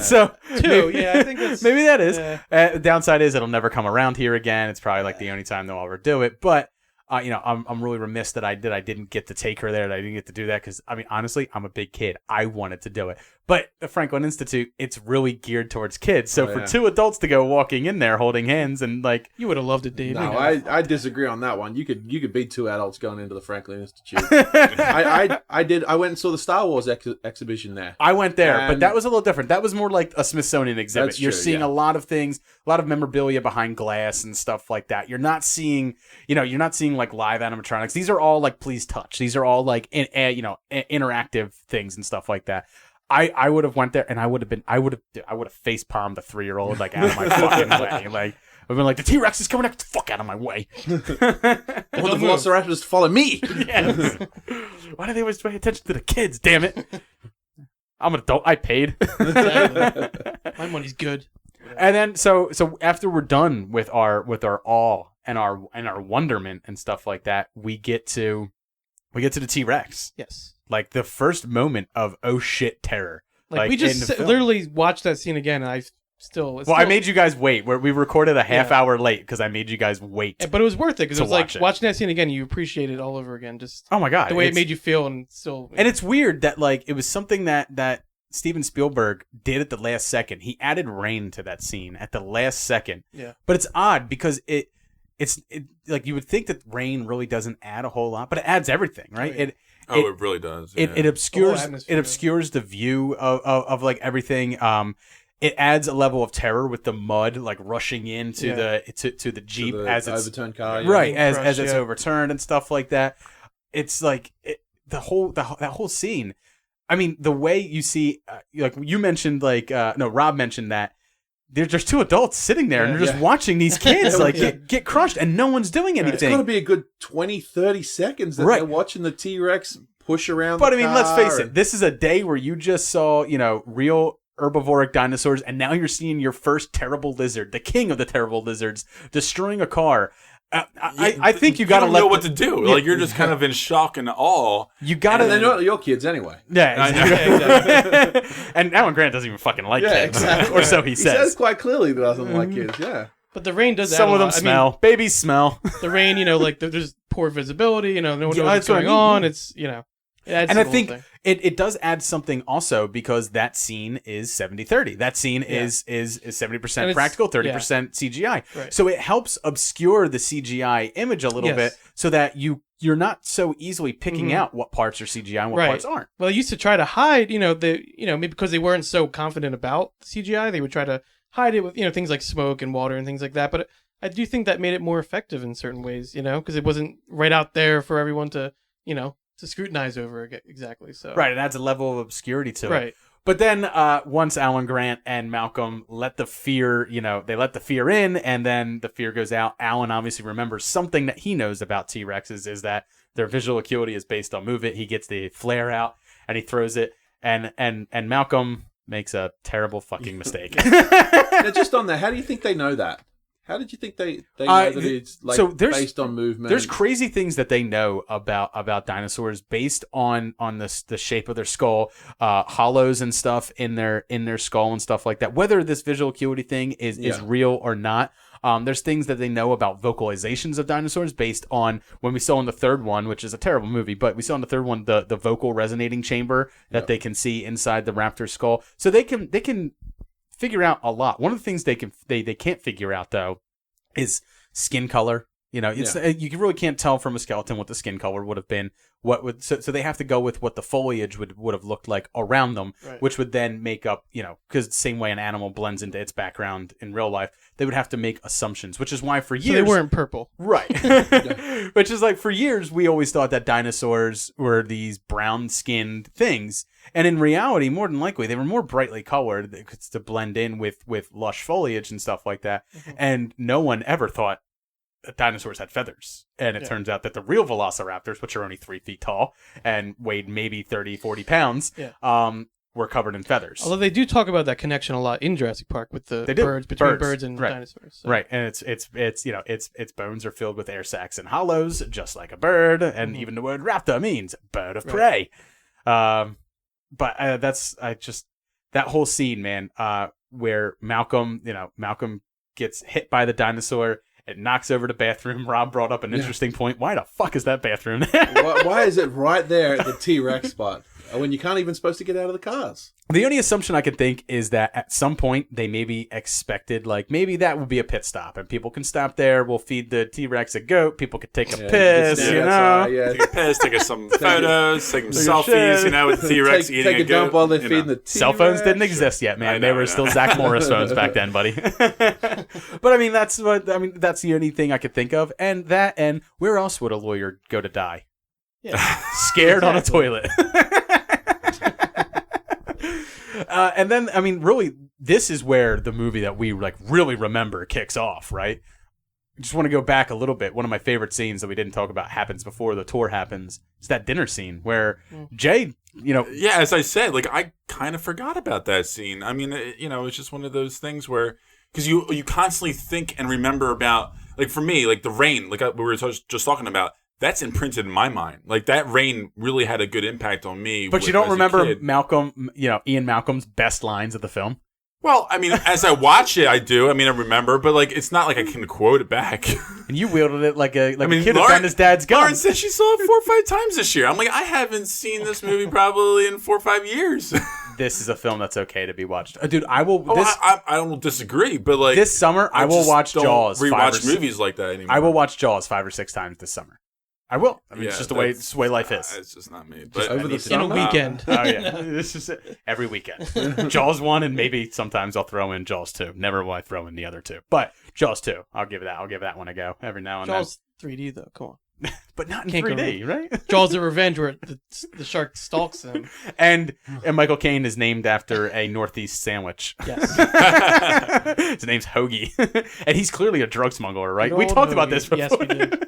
I: So
J: 2, I think that's
I: maybe that is. The downside is it'll never come around here again. It's probably the only time they'll ever do it. But I'm really remiss that I didn't get to take her there. That I didn't get to do that because I mean, honestly, I'm a big kid. I wanted to do it, But the Franklin Institute, it's really geared towards kids. So for
K: yeah.
I: 2 adults to go walking in there holding hands and like,
J: You would have loved it, Dave.
K: No,
J: You know.
K: I disagree on that one. You could be 2 adults going into the Franklin Institute. I went and saw the Star Wars exhibition there.
I: I went there, but
K: And-
I: that was a little different. That was more like a Smithsonian exhibit.
K: That's
I: You're
K: true,
I: seeing
K: yeah.
I: a lot of things, a lot of memorabilia behind glass and stuff like that. You're not seeing, you're not seeing like live animatronics. These are all like please touch. These are all like interactive things and stuff like that. I would have went there and I would have face palmed the 3-year-old like out of my fucking way. Like I've been like, the T-Rex is coming up, get the fuck out of my way.
K: I want the Velociraptors to follow me.
I: Yes. Why do they always pay attention to the kids? Damn it! I'm an adult. I paid.
J: My money's good.
I: And then so after we're done with our awe and our wonderment and stuff like that, we get to the T-Rex.
J: Yes.
I: Like the first moment of oh shit terror.
J: Like we
I: in the
J: just
I: film.
J: literally watched that scene again, and I still.
I: I made you guys wait. Where we recorded a half hour late because I made you guys wait.
J: But it was worth it because it was like
I: watch it.
J: watching that scene again. You appreciate it all over again. Just
I: Oh my god,
J: the way it made you feel, and still.
I: And it's weird that like it was something that Steven Spielberg did at the last second. He added rain to that scene at the last second.
J: Yeah.
I: But it's odd because it's like you would think that rain really doesn't add a whole lot, but it adds everything, right?
J: Oh, yeah.
A: It really does. Yeah.
I: It obscures
J: atmosphere.
I: it obscures the view of like everything. It adds a level of terror with the mud like rushing into the Jeep
K: To the
I: as it's
K: overturned car, yeah.
I: right
J: Crush,
I: as it's
J: yeah.
I: overturned and stuff like that. It's like that whole scene. I mean, the way you see, like you mentioned, Rob mentioned that there's 2 adults sitting there and they're just watching these kids get crushed and no one's doing
K: It's
I: anything.
K: got to be a good 20, 30 seconds that
I: Right.
K: they're watching the T-Rex push around
I: But
K: the
I: I mean,
K: car
I: let's face it.
K: and-
I: This is a day where you just saw, real herbivoric dinosaurs, and now you're seeing your first terrible lizard, the king of the terrible lizards, destroying a car. I think you got to
A: don't
I: let
A: know what to do. Like you're just kind of in shock and awe.
I: You got
K: And they're
I: to.
K: not your kids anyway.
I: Yeah, exactly. And Alan Grant doesn't even fucking like
K: Yeah,
I: kids,
K: exactly.
I: or so he
K: He says
I: says.
K: quite clearly that doesn't like kids. Yeah.
J: But the rain does.
I: Some
J: add
I: of
J: a
I: them
J: lot.
I: smell. Babies smell.
J: I mean, the rain, like there's poor visibility. No one knows what's
I: that's what I
J: going
I: mean.
J: on. It's It adds
I: And
J: to
I: I
J: the
I: think
J: whole thing.
I: it does add something also because that scene is 70-30. That scene is 70% practical, 30% CGI.
J: Right.
I: So it helps obscure the CGI image a little bit so that you're not so easily picking out what parts are CGI and what parts aren't.
J: Well, they used to try to hide, maybe because they weren't so confident about CGI, they would try to hide it with, things like smoke and water and things like that. But I do think that made it more effective in certain ways, because it wasn't right out there for everyone to, to scrutinize over exactly. So
I: Right, it adds a level of obscurity to it.
J: Right.
I: But then once Alan Grant and Malcolm let the fear, they let the fear in, and then the fear goes out. Alan obviously remembers something that he knows about T-Rexes is that their visual acuity is based on movement. He gets the flare out and he throws it, and Malcolm makes a terrible fucking mistake.
K: Now, just on that, how do you think they know that? How did you think they know that it's based on movement?
I: There's crazy things that they know about dinosaurs based on the shape of their skull, hollows and stuff in their skull and stuff like that. Whether this visual acuity thing is real or not, there's things that they know about vocalizations of dinosaurs based on when we saw in the third one, which is a terrible movie, but we saw in the third one the vocal resonating chamber that they can see inside the raptor skull. So they can figure out a lot. One of the things they can't figure out though is skin color. You really can't tell from a skeleton what the skin color would have been. So they have to go with what the foliage would have looked like around them, which would then make up, because the same way an animal blends into its background in real life, they would have to make assumptions, which is why for years
J: they weren't purple,
I: right? Which is like for years we always thought that dinosaurs were these brown-skinned things, and in reality, more than likely, they were more brightly colored to blend in with lush foliage and stuff like that. Mm-hmm. And no one ever thought dinosaurs had feathers, and it turns out that the real velociraptors, which are only 3 feet tall and weighed maybe 30-40 pounds, were covered in feathers.
J: Although they do talk about that connection a lot in Jurassic Park with the birds, between birds and dinosaurs. So.
I: Right, and its bones are filled with air sacs and hollows, just like a bird, and even the word raptor means bird of prey. But that whole scene, man, where Malcolm gets hit by the dinosaur. It knocks over the bathroom. Rob brought up an interesting point. Why the fuck is that bathroom there?
K: Why is it right there at the T-Rex spot? when you can't even supposed to get out of the cars.
I: The only assumption I could think is that at some point they maybe expected, like, maybe that would be a pit stop and people can stop there. We'll feed the T-Rex a goat. People could take a piss, you know?
K: Take
A: a piss, take us some photos, take some selfies, you know, with the T-Rex eating
K: take a
A: goat.
K: dump while they're feeding the T-Rex.
I: Cell phones didn't exist yet, man. They were still Zach Morris phones back then, buddy. But I mean, that's the only thing I could think of. And where else would a lawyer go to die?
J: Yeah.
I: Scared on a toilet. And then, I mean, really, this is where the movie that we like really remember kicks off, right? I just want to go back a little bit. One of my favorite scenes that we didn't talk about happens before the tour happens. It's that dinner scene where Jay, you know...
A: Yeah, as I said, like, I kind of forgot about that scene. I mean, you know, it's just one of those things where... Because you constantly think and remember about... Like, for me, like, the rain, like we were just talking about, that's imprinted in my mind. Like, that rain really had a good impact on me.
I: But you don't remember Malcolm, you know, Ian Malcolm's best lines of the film?
A: Well, I mean, as I watch it, I do. I mean, I remember, but like, it's not like I can quote it back.
I: And you wielded it like a kid who found his dad's gun.
A: Lauren said she saw it 4 or 5 times this year. I'm like, I haven't seen this movie probably in 4 or 5 years.
I: This is a film that's okay to be watched, dude. I will.
A: I don't disagree, but like
I: this summer, I will watch Jaws.
A: Rewatch movies like that anymore.
I: I will watch Jaws 5 or 6 times this summer. I will. I mean,
A: Yeah,
I: it's just the way life is.
A: It's just not me. But
K: over the
J: In
K: summer.
J: a weekend.
I: Oh yeah, this is it. Every weekend. Jaws 1 and maybe sometimes I'll throw in Jaws 2. Never will I throw in the other 2, but Jaws 2. I'll give that one a go every now and
J: Jaws 3D though. Come on.
I: then. But not in
J: Can't go
I: 3D, right?
J: Jaws of Revenge, where the shark stalks him.
I: And Michael Caine is named after a Northeast sandwich.
J: Yes.
I: His name's Hoagie, and he's clearly a drug smuggler, right?
J: Good
I: We
J: old
I: talked about
J: Hoagie.
I: this before.
J: Yes, we did.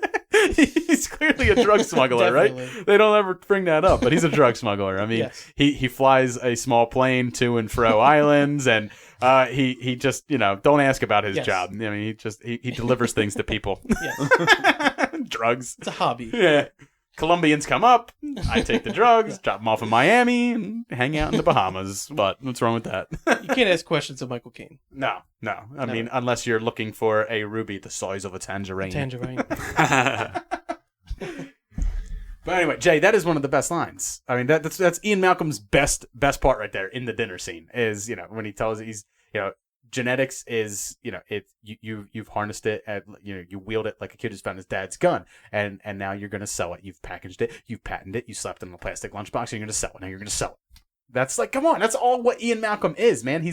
I: He's clearly a drug smuggler, right?
J: Definitely.
I: They don't ever bring that up, but he's a drug smuggler. I mean,
J: Yes.
I: he flies a small plane to and fro islands, and he just, you know, don't ask about his
J: Yes.
I: job. I mean, he delivers things to people.
J: Yes.
I: Drugs.
J: It's a hobby.
I: Yeah. Colombians come up, I take the drugs, drop them off in Miami, and hang out in the Bahamas. But what's wrong with that?
J: You can't ask questions of Michael Caine.
I: No. I mean, unless you're looking for a ruby the size of a tangerine.
J: Tangerine.
I: But anyway, Jay, that is one of the best lines. I mean, that's Ian Malcolm's best part right there in the dinner scene. Is, you know, when he tells he's, you know, genetics is, you know, you've harnessed it and, you know, you wield it like a kid who's found his dad's gun, and now you're gonna sell it. You've packaged it, you've patented it, you slapped it in a plastic lunchbox, and you're gonna sell it. Now you're gonna sell it. That's like, come on, that's all what Ian Malcolm is, man.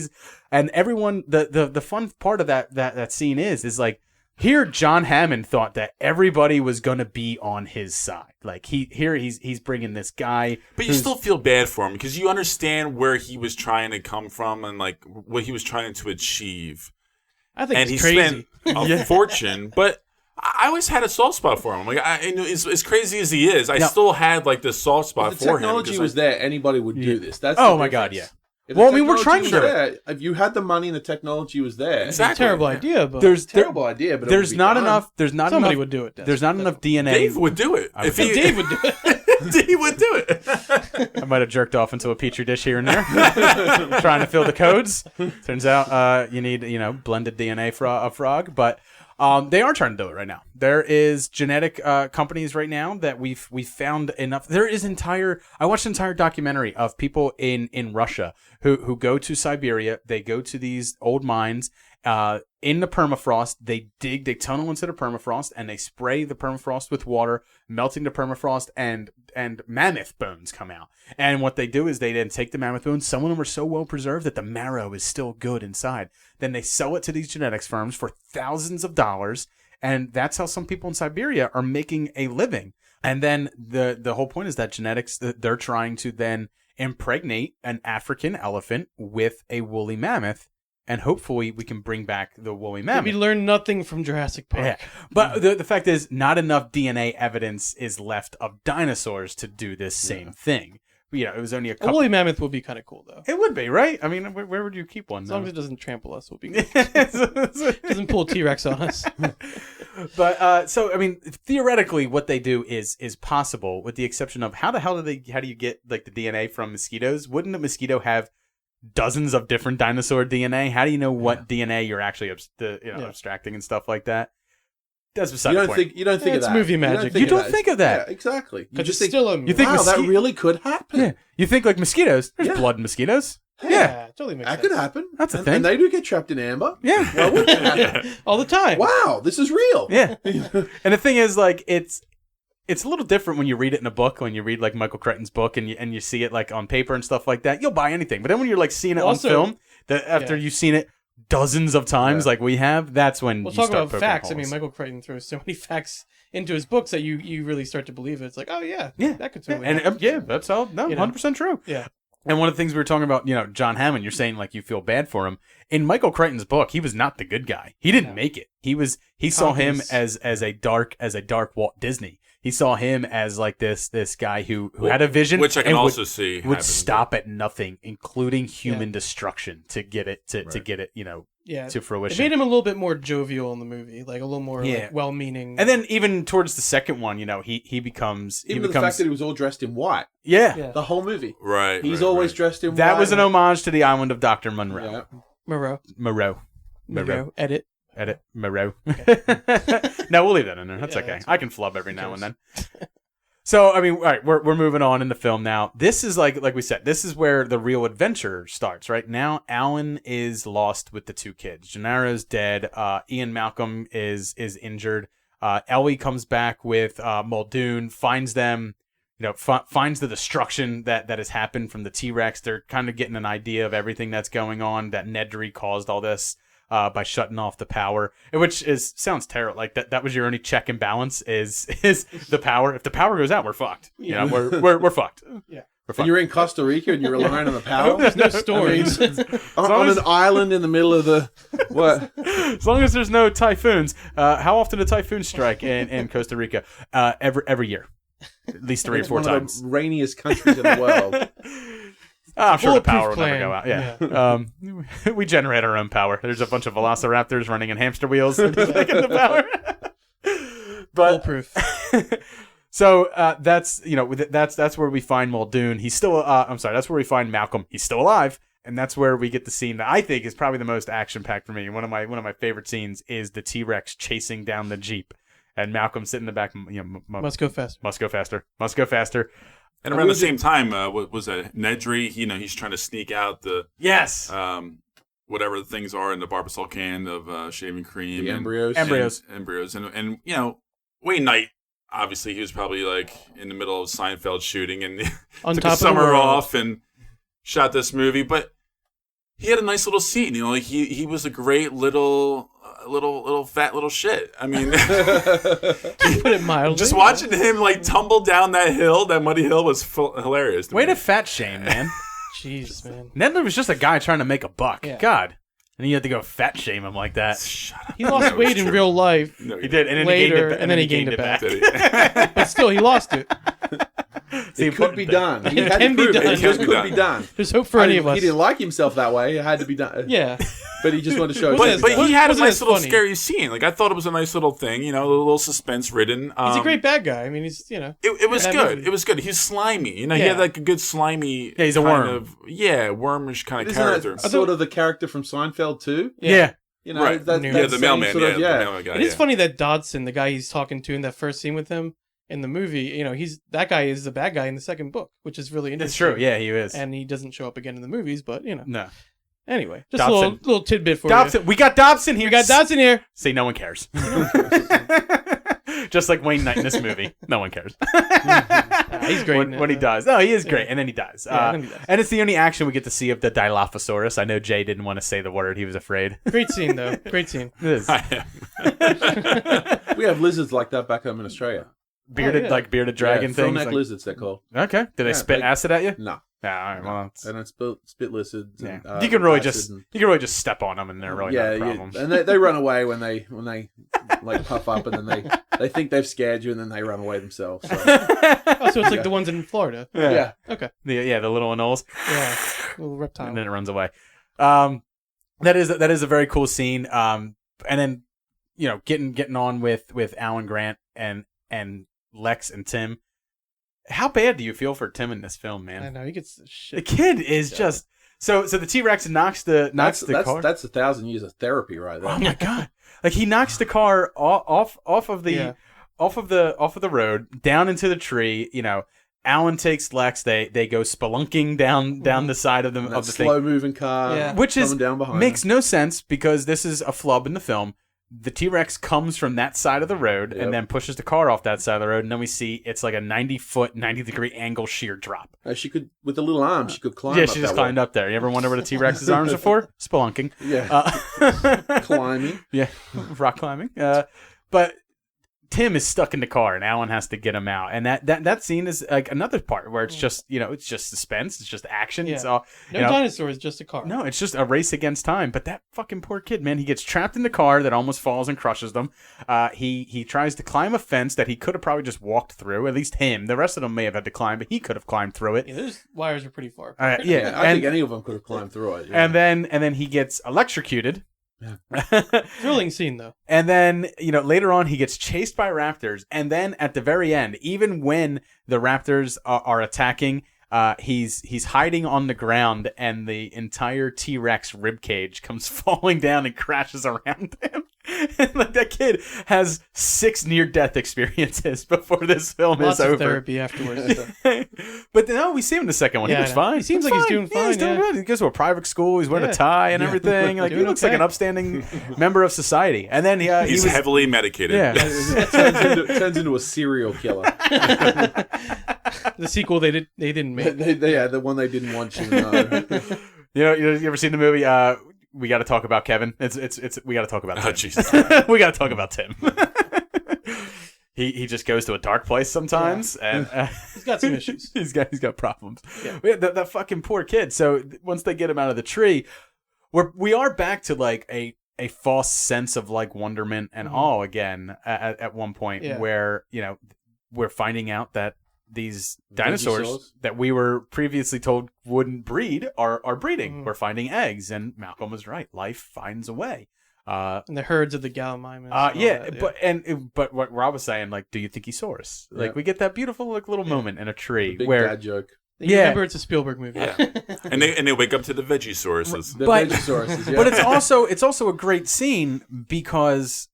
I: And everyone, the fun part of that scene is like, here John Hammond thought that everybody was gonna be on his side. Like he's bringing this guy,
A: But you still feel bad for him because you understand where he was trying to come from and like what he was trying to achieve.
J: I think
A: And
J: it's
A: he
J: crazy.
A: spent a fortune, but I always had a soft spot for him. Like, as crazy as he is, I still had like this soft spot
K: If
A: for
K: the
A: him.
K: technology was there, anybody would do this. That's
I: Oh
K: the
I: my God,
K: difference.
I: yeah.
K: If
I: Well,
K: the
I: I mean, we're
K: technology
I: trying
K: was
I: to-
K: there, if you had the money and the technology was there,
A: Exactly.
J: It's a terrible idea, but
I: There's
K: terrible idea. But it
I: there's
K: would be
I: not
K: done.
I: enough. There's not
J: somebody
I: enough.
J: would do it.
I: There's not enough DNA.
A: Dave would do it. If he,
J: Dave would do it.
A: he would do it.
I: I might have jerked off into a petri dish here and there, trying to fill the codes. Turns out you need, you know, blended DNA for a frog, but they are trying to do it right now. There is genetic companies right now that we've found enough. There is I watched an entire documentary of people in Russia who go to Siberia. They go to these old mines in the permafrost. They tunnel into the permafrost and they spray the permafrost with water, melting the permafrost, and mammoth bones come out. And what they do is they then take the mammoth bones. Some of them are so well preserved that the marrow is still good inside. Then they sell it to these genetics firms for thousands of dollars. And that's how some people in Siberia are making a living. And then the whole point is that genetics, they're trying to then impregnate an African elephant with a woolly mammoth. And hopefully we can bring back the woolly mammoth.
J: We learned nothing from Jurassic Park.
I: Yeah. But the fact is, not enough DNA evidence is left of dinosaurs to do this same thing. You know, it was only a
J: A
I: couple.
J: woolly mammoth would be kind of cool, though.
I: It would be, right? I mean, where would you keep one?
J: As
I: though?
J: long as it doesn't trample us, we'll be good. Doesn't pull T-Rex on us.
I: But so I mean, theoretically, what they do is possible, with the exception of how do you get like the DNA from mosquitoes? Wouldn't a mosquito have dozens of different dinosaur DNA? How do you know what DNA you're actually abstracting and stuff like that? that's beside
K: You
I: the
K: don't
I: point.
K: think of
J: It's
K: that.
J: movie magic.
I: You don't think of that.
K: Yeah, exactly. You
J: Because
K: just
J: it's
K: think,
J: still a
I: you think
K: wow, that
I: mosqui-
K: really could happen.
I: Yeah, you think like mosquitoes. There's
K: Yeah.
I: blood in mosquitoes.
J: Yeah, totally makes
K: That
J: sense.
K: could happen.
I: That's a
K: and,
I: thing.
K: And they do get trapped in amber.
I: Yeah.
K: Why wouldn't it happen?
J: All the time.
K: Wow, this is real.
I: Yeah. And the thing is, like, it's a little different when you read it in a book. When you read like Michael Crichton's book and you see it like on paper and stuff like that, you'll buy anything. But then when you're like seeing it
J: Also-
I: on film, after you've seen it dozens of times, like we have, that's when
J: We'll
I: you
J: talk
I: start
J: about
I: poking
J: facts. I
I: holes.
J: mean, Michael Crichton throws so many facts into his books that you really start to believe it. It's like, oh yeah, that could totally
I: and
J: happen.
I: that's all. No, 100% true.
J: Yeah.
I: And one of the things we were talking about, John Hammond, you're saying like you feel bad for him. In Michael Crichton's book, he was not the good guy. He didn't make it. He saw him as a dark Walt Disney. He saw him as like this guy who had a vision,
A: which I can
I: and
A: also
I: would,
A: see
I: would
A: happen.
I: stop at nothing, including human destruction, to get it to get it to fruition.
J: It made him a little bit more jovial in the movie, like a little more like, well-meaning.
I: And then even towards the second one, he becomes
K: the fact that he was all dressed in white.
I: Yeah.
K: The whole movie.
A: Right.
K: He's always dressed in white.
I: That was an homage to the island of Dr. Monroe.
K: Yeah.
J: Moreau. Edit.
I: Moreau. No, we'll leave that in there. That's okay. I can flub every now and then. So, I mean, all right, we're moving on in the film now. This is like we said, this is where the real adventure starts, right? Now, Alan is lost with the two kids. Gennaro's dead. Ian Malcolm is injured. Ellie comes back with Muldoon, finds them, finds the destruction that has happened from the T-Rex. They're kind of getting an idea of everything that's going on, that Nedry caused all this. By shutting off the power, which sounds terrible. Like that was your only check and balance is the power. If the power goes out, we're fucked. We're fucked.
J: Yeah.
K: And you're in Costa Rica and you're relying on the power.
J: There's no stories.
K: On an island in the middle of the what?
I: As long as there's no typhoons. How often do typhoons strike in Costa Rica? Every year, at least 3 or 4 times.
K: It's one of the rainiest countries in the world.
I: I'm sure the power will
J: plan.
I: never go out. Yeah. We generate our own power. There's a bunch of velociraptors running in hamster wheels making the power. But
J: Foolproof.
I: So that's where we find Muldoon. He's still that's where we find Malcolm. He's still alive, and that's where we get the scene that I think is probably the most action packed for me. One of my favorite scenes is the T-Rex chasing down the Jeep, and Malcolm sitting in the back.
J: Must go faster.
I: Must go faster. Must go faster.
A: And around the same time, was that Nedry? He's trying to sneak out the whatever the things are in the Barbasol can of shaving cream,
K: the
A: and
K: embryos,
A: and Wayne Knight. Obviously, he was probably like in the middle of Seinfeld shooting and took a summer off and shot this movie. But he had a nice little scene. He was a great little fat little shit. I mean,
J: put it mildly.
A: Just watching him like tumble down that hill, that muddy hill, was hilarious.
I: Way to fat shame, man.
J: Jeez, man.
I: Nedler was just a guy trying to make a buck.
J: Yeah.
I: God. And you had to go fat shame him like that.
A: Shut up.
J: He lost weight in real life.
A: No,
I: He did, and then
J: later,
I: he gained it,
J: back.
I: back.
J: But still, he lost it.
K: It could be done. He
J: It
K: had
J: can
K: to
J: be
K: prove
J: done.
K: It just could be done.
J: There's hope for any of us.
K: He didn't like himself that way. It had to be done.
J: Yeah.
K: But he just wanted to show.
A: But he had a
J: wasn't
A: nice
J: as
A: little
J: funny.
A: scary scene. Like I thought it was a nice little thing. A little suspense ridden.
J: He's a great bad guy. I mean, he's,
A: It was
J: that
A: good.
J: movie.
A: It was good. He's slimy. He
J: Yeah.
A: had like a good slimy.
I: Yeah, he's a
A: kind
I: worm.
A: of wormish kind of
K: Isn't
A: character.
K: that sort of the character from Seinfeld too?
I: Yeah.
A: Right.
K: That
A: Yeah,
K: that
A: the
K: same
A: mailman.
K: sort of-
A: The mailman guy.
J: It is funny that Dodson, the guy he's talking to in that first scene with him in the movie, that guy is the bad guy in the second book, which is really
I: It's
J: interesting.
I: true. Yeah, he is.
J: And he doesn't show up again in the movies, but
I: No.
J: Anyway, just
I: Dobson.
J: a little tidbit for
I: Dobson.
J: you.
I: We got Dobson here.
J: We got Dodson here.
I: See, no one cares. Just like Wayne Knight in this movie. No one cares.
J: He's great
I: when he dies. No, he is great. And then he dies.
J: Yeah, then he dies.
I: And it's the only action we get to see of the Dilophosaurus. I know Jay didn't want to say the word. He was afraid.
J: Great scene, though. Great scene.
I: It is.
K: We have lizards like that back home in Australia.
I: Bearded dragon
K: frill
I: things.
K: neck
I: like-
K: lizards, they're called.
I: Okay. Did they spit acid at you?
K: No.
I: Yeah, all right. Well,
K: And then spit lizards.
I: yeah.
K: And,
I: You can really
K: acid
I: just step on them and they're really not a problem.
K: and they run away when they like puff up, and then they think they've scared you, and then they run away themselves. So.
J: Oh, so it's like the ones in Florida.
K: Yeah.
J: Okay.
I: The little anoles.
J: Yeah. Little reptile.
I: And then it runs away. That is a very cool scene. And then getting on with Alan Grant and Lex and Tim. How bad do you feel for Tim in this film, man?
J: I know he gets
I: The
J: shit.
I: kid is just So the T-Rex knocks the car.
K: That's 1,000 years of therapy right there.
I: Oh my god! Like he knocks the car off of the road down into the tree. You know, Alan takes Lex. They go spelunking down the side of the
K: slow moving car,
I: which is
K: down behind
I: makes no sense because this is a flub in the film. The T-Rex comes from that side of the road and then pushes the car off that side of the road, and then we see it's like a 90-degree angle shear drop.
K: She could, with the little arm, she could climb.
I: Yeah, she just climbed up there. You ever wonder what a T-Rex's arms are for? Spelunking.
K: Yeah, climbing.
I: Yeah, rock climbing. But Tim is stuck in the car, and Alan has to get him out. And that scene is like another part where it's just it's just suspense, it's just action.
J: Yeah.
I: It's all
J: no dinosaurs, just a car.
I: No, it's just a race against time. But that fucking poor kid, man, he gets trapped in the car that almost falls and crushes them. He tries to climb a fence that he could have probably just walked through. At least him. The rest of them may have had to climb, but he could have climbed through it.
J: Yeah, those wires are pretty far.
K: I think any of them could have climbed through it. Yeah.
I: And then he gets electrocuted.
K: Yeah.
J: Thrilling scene though.
I: And then, later on he gets chased by raptors, and then at the very end, even when the raptors are attacking, he's hiding on the ground, and the entire T-Rex ribcage comes falling down and crashes around him. And like that kid has 6 near-death experiences before this film
J: Lots
I: is over.
J: Lots of therapy afterwards.
I: But no, we see him in the second one. He was fine.
J: He seems like he's doing fine.
I: Yeah, he's doing good. He goes to a private school. He's wearing a tie and everything. Like he looks like an upstanding member of society. And then
A: he's heavily medicated.
I: Yeah,
K: turns into a serial killer.
J: The sequel they didn't make.
K: The one they didn't want you to know.
I: You ever seen the movie? We got to talk about Kevin. It's we got to talk about Tim.
A: Oh, Jesus.
I: We got to talk about Tim. He just goes to a dark place sometimes, and
J: he's got some issues.
I: He's got problems. Yeah. That fucking poor kid. So once they get him out of the tree, we are back to like a false sense of like wonderment and awe again at one point where we're finding out that these dinosaurs that we were previously told wouldn't breed are breeding. We're finding eggs, and Malcolm was right. Life finds a way.
J: And the herds of the Gallimimus.
I: But what Rob was saying, like, do you think he saw us? Like, we get that beautiful like little moment in a tree
K: the big
I: where
K: dad joke.
J: Remember, it's a Spielberg movie.
A: Yeah. and they wake up to the Vegisauruses.
K: Vegisauruses, yeah.
I: But it's also a great scene because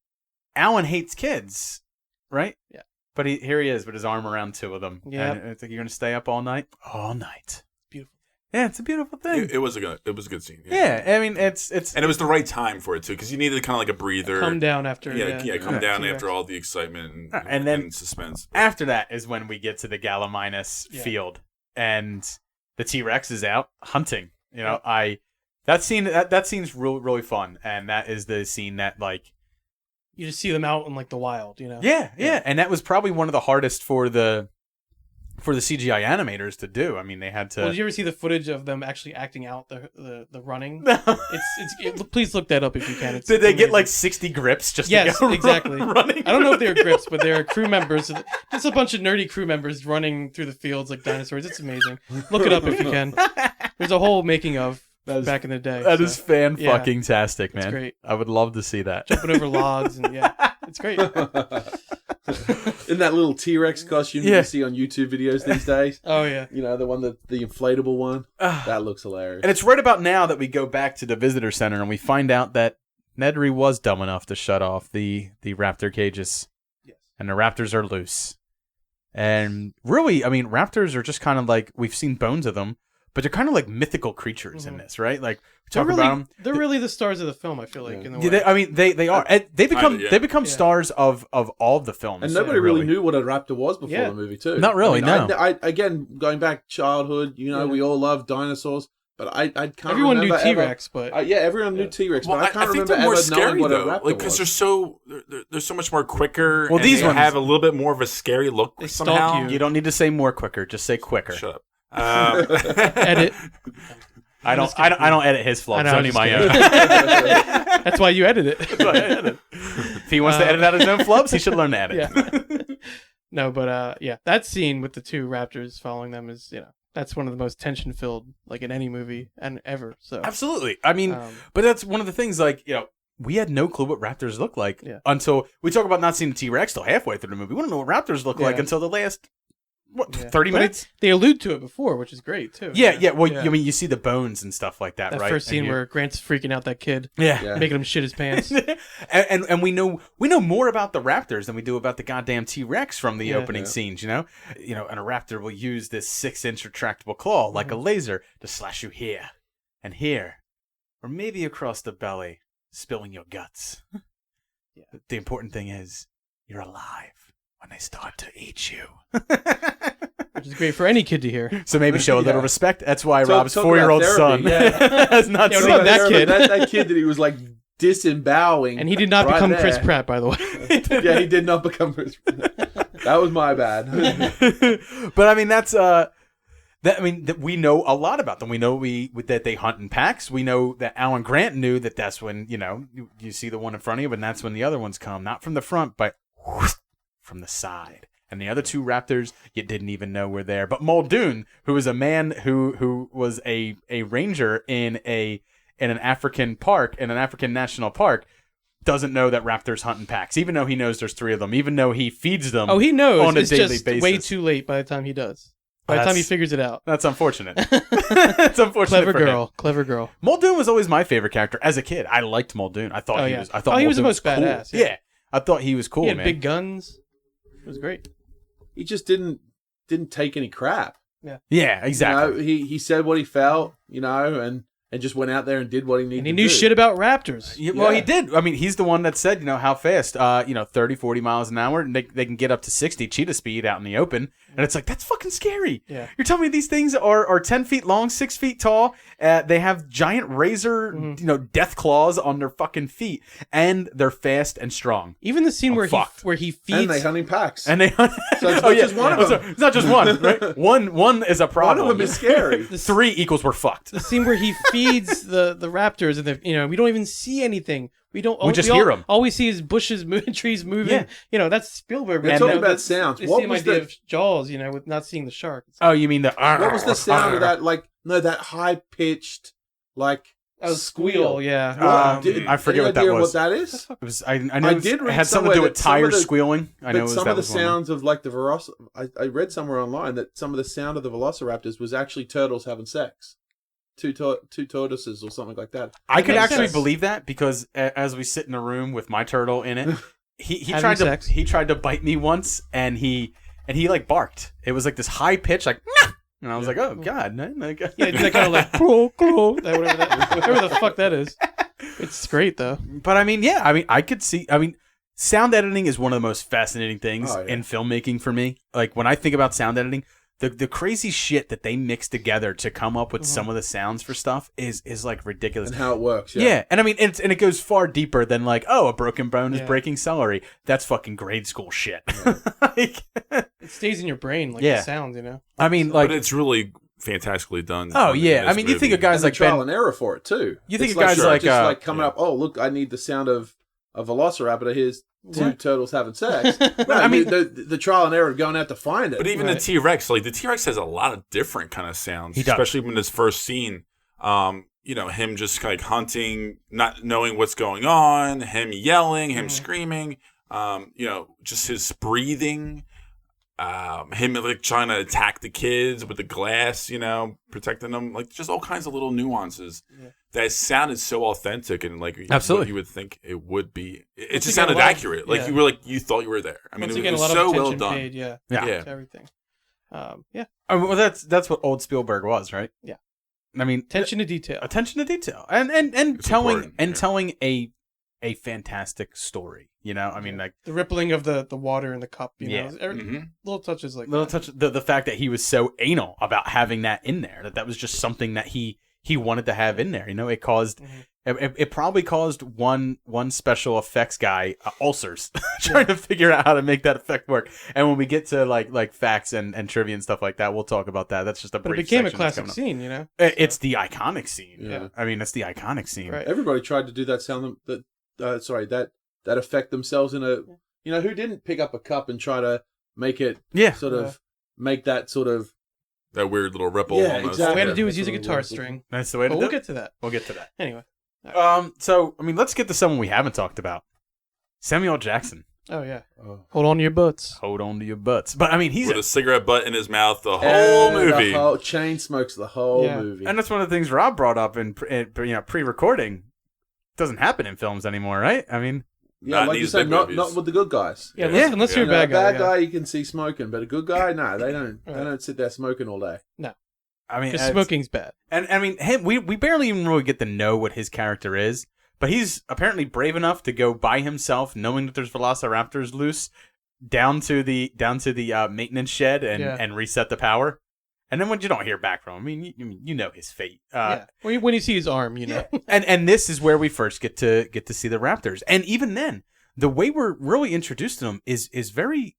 I: Alan hates kids, right?
J: Yeah.
I: But here he is with his arm around 2 of them.
J: Yeah.
I: And it's like, you're going to stay up all night? All night.
J: Beautiful.
I: Yeah, it's a beautiful thing.
A: It was a good scene.
I: Yeah, I mean, it's
A: and it was the right time for it too, because you needed kind of like a breather.
J: Come down after.
A: Come down after all the excitement
I: and then
A: suspense.
I: After that is when we get to the Gallimimus field, and the T-Rex is out hunting. That scene's really fun, and that is the scene that like.
J: You just see them out in like the wild,
I: Yeah, and that was probably one of the hardest for the CGI animators to do. I mean, they had to.
J: Well, did you ever see the footage of them actually acting out the running? Please look that up if you can.
I: Did they get like 60 grips just to go
J: exactly.
I: running?
J: I don't know if they were grips, but they were crew members. Just a bunch of nerdy crew members running through the fields like dinosaurs. It's amazing. Look it up if you can. There's a whole making of. Back in the day.
I: That is fan-fucking-tastic, man.
J: It's great.
I: I would love to see that.
J: Jumping over logs, and it's great.
K: In that little T-Rex costume you see on YouTube videos these days.
J: Oh, yeah.
K: The one the inflatable one. That looks hilarious.
I: And it's right about now that we go back to the visitor center and we find out that Nedry was dumb enough to shut off the raptor cages.
K: Yes.
I: And the raptors are loose. And really, I mean, raptors are just kind of like, we've seen bones of them. But they're kind of like mythical creatures in this, right? Like we talk about them.
J: They're really the stars of the film. I feel like in the way.
I: They are. They become stars of all of the films.
K: And nobody really knew what a raptor was before the movie too.
I: Not really. No.
K: I again going back childhood. We all loved dinosaurs, but I can't.
J: Everyone
K: remember
J: knew T-Rex, but
K: everyone knew T-Rex, but I can't remember
A: they're more
K: ever
A: scary,
K: knowing what
A: though.
K: a raptor
A: like because
K: was.
A: they're so much more quicker.
I: Well,
A: and
I: these
A: they
I: ones
A: have a little bit more of a scary look.
J: They
A: somehow.
J: stalk
I: You don't need to say more quicker. Just say quicker.
A: Shut up.
J: Edit.
I: I don't edit his vlogs. Only my own.
J: That's why you edit it.
I: If he wants to edit out his own flubs, he should learn to edit.
J: Yeah. No, but that scene with the 2 raptors following them is that's one of the most tension filled like in any movie and ever. So
I: absolutely. I mean, but that's one of the things like we had no clue what raptors look like until we talk about not seeing the T-Rex till halfway through the movie. We don't know what raptors look like until the last what,
J: Yeah.
I: 30
J: But
I: minutes?
J: they allude to it before, which is great too.
I: Yeah. Well, I mean, you see the bones and stuff like that,
J: That
I: right?
J: first scene where Grant's freaking out that kid,
I: Yeah.
J: making him shit his pants.
I: and we know more about the raptors than we do about the goddamn T-Rex from the opening scenes. You know, and a raptor will use this 6-inch retractable claw like a laser to slash you here and here, or maybe across the belly, spilling your guts. The important thing is you're alive when they start to eat you.
J: Which is great for any kid to hear.
I: So maybe show a little respect. That's why Rob's
K: talk
I: 4-year-old
K: about
I: son
K: therapy,
I: has not
J: Yeah,
I: seen
J: what about that kid?
K: That kid that he was like disemboweling.
J: And he did not
K: right
J: become
K: there.
J: Chris Pratt, by the way.
K: Yeah, he did not become Chris Pratt. That was my bad.
I: But I mean, that's that we know a lot about them. We know that they hunt in packs. We know that Alan Grant knew that's when you see the one in front of you, and that's when the other ones come, not from the front, but from the side. And the other two raptors you didn't even know were there. But Muldoon, who is a man who was a ranger in an African park, in an African national park, doesn't know that raptors hunt in packs, even though he knows there's 3 of them, even though he feeds them.
J: Oh, he knows.
I: On a
J: it's
I: daily
J: just
I: basis.
J: way too late by the time he does. By the time he figures it out.
I: That's unfortunate. That's unfortunate.
J: Clever girl.
I: Muldoon was always my favorite character as a kid. I liked Muldoon. I thought he was. I thought
J: he was the
I: Muldoon
J: most
I: cool.
J: badass.
I: Yeah, I thought he was cool.
J: He had
I: man.
J: big guns. It was great.
K: He just didn't take any crap.
I: Yeah, exactly.
K: He said what he felt, and just went out there and did what he needed
J: And he
K: to
J: knew
K: do.
J: shit about raptors.
I: Well, he did. I mean, he's the one that said, how fast, 30, 40 miles an hour, and they can get up to 60 cheetah speed out in the open. And it's like, that's fucking scary.
J: Yeah.
I: You're telling me these things are 10 feet long, 6 feet tall. They have giant razor, death claws on their fucking feet, and they're fast and strong.
J: Even the scene where he feeds,
K: and they hunt in packs.
I: And they hunt.
K: So it's not just one of them.
I: It's not just one, right? One is a problem.
K: One of them is scary.
I: 3 equals we're fucked.
J: the scene where he feeds the raptors, and we don't even see anything. We just
I: hear them.
J: All we see is bushes moving, trees moving.
I: Yeah.
J: That's Spielberg.
K: We're talking about sounds.
J: The
K: What
J: same
K: was
J: idea
K: the-
J: of Jaws, with not seeing the shark.
I: Oh, you mean the?
K: What was the sound of that? That high pitched,
J: a squeal. Yeah.
I: I forget what that
K: idea
I: was.
K: What that is?
I: It was. I know
K: I did
I: it
K: read
I: had something to do
K: somewhere
I: with
K: that some of
I: tires
K: the-
I: squealing. I know
K: But
I: it was
K: some
I: that
K: of the
I: was one of them.
K: sounds of the I read somewhere online that some of the sound of the velociraptors was actually turtles having sex. Two tortoises or something like that.
I: I could
J: makes
I: actually
J: sense.
I: believe that because as we sit in a room with my turtle in it, he
J: Having
I: tried
J: sex.
I: he tried to bite me once, and he like barked. It was like this high pitch, like, "Nah!" And I was like, oh god, no, no.
J: Yeah, it's that kind of like whatever the fuck that is. It's great though.
I: But I mean, yeah, I could see. Sound editing is one of the most fascinating things in filmmaking for me. Like when I think about sound editing, the crazy shit that they mix together to come up with some of the sounds for stuff is like ridiculous.
K: And how it works.
I: Yeah, and I mean, it goes far deeper than like, oh, a broken bone is breaking celery. That's fucking grade school shit. Like,
J: It stays in your brain like the sounds,
I: I mean, like,
A: but it's really fantastically done.
I: Oh
A: in
I: yeah,
A: this
I: I mean, you
A: movie.
I: think of guys
K: And
I: like
K: the trial
I: Ben.
K: and error for it too.
I: You think
K: It's
I: of guys like
K: just like coming up. Oh, look, I need the sound of a velociraptor. Here's 2 turtles having sex. No, I mean the trial and error of going out to find it.
A: But even the T-Rex, like the T-Rex has a lot of different kind of sounds,
I: He does.
A: especially in this first scene. Him just like hunting, not knowing what's going on, him yelling, him screaming, just his breathing, him like trying to attack the kids with the glass, protecting them, like just all kinds of little nuances. That sounded so authentic and like
I: Absolutely.
A: what you would think it would be. It
J: Once
A: just
J: again,
A: sounded
J: a lot of-
A: accurate. Like
J: yeah.
A: you thought you were there. I mean,
J: Once
A: it
J: again,
A: was
J: a lot
A: so
J: of
A: well
J: attention
A: done.
J: paid,
I: Yeah.
J: to everything. Yeah.
I: Well, that's what old Spielberg was, right?
J: Yeah.
I: I mean,
J: Attention to detail.
I: attention to detail, and
A: It's
I: telling
A: important,
I: telling a fantastic story. I mean, like
J: The rippling of the water in the cup,
I: Yeah.
J: little touches like
I: little
J: that.
I: touch the fact that he was so anal about having that in there, that was just something that he wanted to have in there. It caused it probably caused one special effects guy ulcers trying to figure out how to make that effect work. And when we get to like facts and trivia and stuff like that, we'll talk about that. That's just a
J: But it
I: brief
J: became a
I: section that's
J: classic
I: coming
J: scene,
I: It's the iconic scene.
K: Yeah.
I: I mean, it's the iconic scene.
J: Right.
K: Everybody tried to do that sound. That affect themselves in a. Who didn't pick up a cup and try to make it.
I: Yeah.
K: Sort of make that sort of.
A: That weird little ripple.
K: Yeah,
A: almost.
K: exactly.
J: All we had to do was
K: That's
J: use a
K: what it
J: guitar
K: was.
J: string.
I: That's the way to
J: But
I: do
J: we'll
I: it.
J: get to that.
I: We'll get to that.
J: Anyway.
I: So I mean, let's get to someone we haven't talked about. Samuel Jackson.
J: Oh yeah. Hold on to your butts.
I: Hold on to your butts. But I mean, he's
A: with a cigarette butt in his mouth the whole movie.
K: Chain smokes the whole movie.
I: And that's one of the things Rob brought up in pre-recording. Doesn't happen in films anymore, right? I mean,
K: yeah, like you said, not with the good guys.
J: Yeah, unless you're a bad guy.
K: A bad guy you can see smoking, but a good guy, no, they don't. They don't sit there smoking all day.
J: No,
I: I mean,
J: smoking's bad.
I: And I mean, we barely even really get to know what his character is, but he's apparently brave enough to go by himself, knowing that there's velociraptors loose, down to the maintenance shed and reset the power. And then when you don't hear back from him, I mean, you know his fate.
J: When you see his arm, you know.
I: And this is where we first get to see the raptors. And even then, the way we're really introduced to them is very,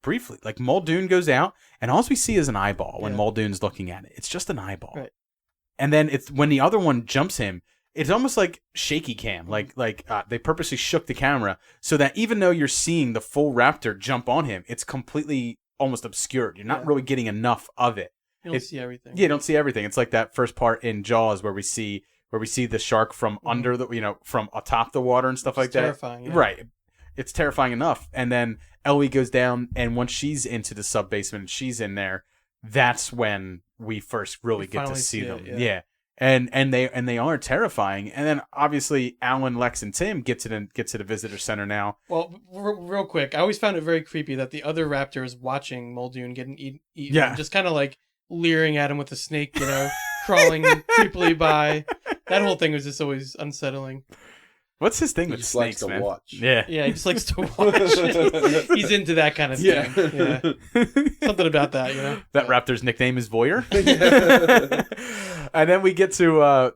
I: briefly. Like Muldoon goes out, and all we see is an eyeball when Muldoon's looking at it. It's just an eyeball.
J: Right.
I: And then it's when the other one jumps him, it's almost like shaky cam. Like they purposely shook the camera so that even though you're seeing the full raptor jump on him, it's completely almost obscured. You're not really getting enough of it.
J: You don't see everything.
I: Yeah, you don't see everything. It's like that first part in Jaws where we see the shark from under the from atop the water and stuff like that.
J: Terrifying. Yeah.
I: Right. It's terrifying enough. And then Ellie goes down, and once she's into the sub basement and she's in there, that's when we first really get to see them. Yeah. And they are terrifying. And then obviously Alan, Lex, and Tim get to the visitor center now.
J: Well, real quick, I always found it very creepy that the other raptor is watching Muldoon getting eaten.
I: Yeah.
J: Just kind of like leering at him with a snake, crawling creepily by. That whole thing was just always unsettling.
I: What's his thing with snakes, man?
K: Watch.
I: Yeah,
J: he just likes to watch. He's into that kind of thing. Yeah. Something about that,
I: That raptor's nickname is Voyeur. And then we get to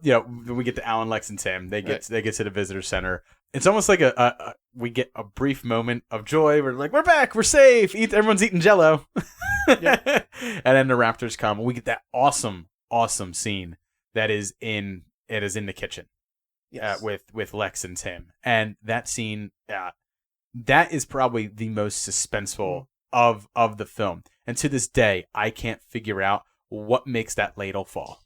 I: we get to Alan, Lex, and Tim. They get to the visitor center. It's almost like we get a brief moment of joy. We're like, we're back, we're safe. Everyone's eating Jello. And then the raptors come. We get that awesome scene that is in the kitchen.
J: Yes.
I: With Lex and Tim, and that scene, that is probably the most suspenseful of the film. And to this day, I can't figure out what makes that ladle fall.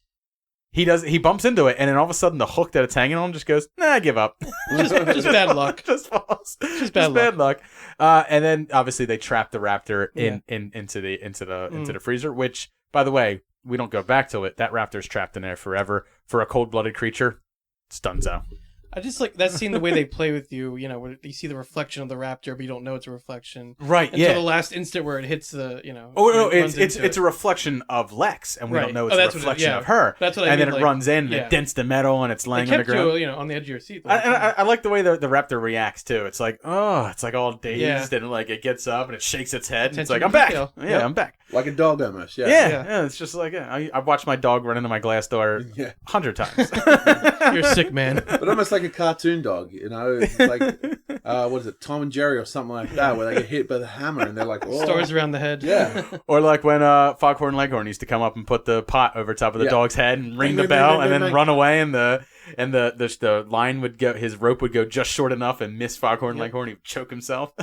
I: He bumps into it, and then all of a sudden, the hook that it's hanging on just goes, nah, I give up.
J: just bad luck.
I: Just falls.
J: Just bad luck.
I: And then obviously they trap the raptor into the freezer. Which, by the way, we don't go back to it. That raptor's trapped in there forever. For a cold-blooded creature, it's dunzo.
J: I just like that scene, the way they play with you, where you see the reflection of the raptor, but you don't know it's a reflection.
I: Right,
J: until the last instant where it hits the,
I: Oh, no, it's a reflection of Lex, and we don't know it's a reflection of her.
J: That's what I
I: mean. And then
J: like,
I: it runs in, and it dents the metal, and it's laying on the ground.
J: You, on the edge of your seat.
I: I like the way the raptor reacts, too. It's like, it's like all dazed, and like it gets up, and it shakes its head, and it's like, I'm back. Yeah, I'm back.
K: Like a dog almost,
I: Yeah, it's just like, I watched my dog run into my glass door 100 times.
J: You're a sick man.
K: But almost like a cartoon dog. It's like what is it, Tom and Jerry or something like that, where they get hit by the hammer and they're like,
J: stars around the head.
K: Yeah.
I: Or like when Foghorn Leghorn used to come up and put the pot over top of the dog's head and ring the bell and then run away, and the line would go, his rope would go just short enough and miss Foghorn Leghorn. He would choke himself.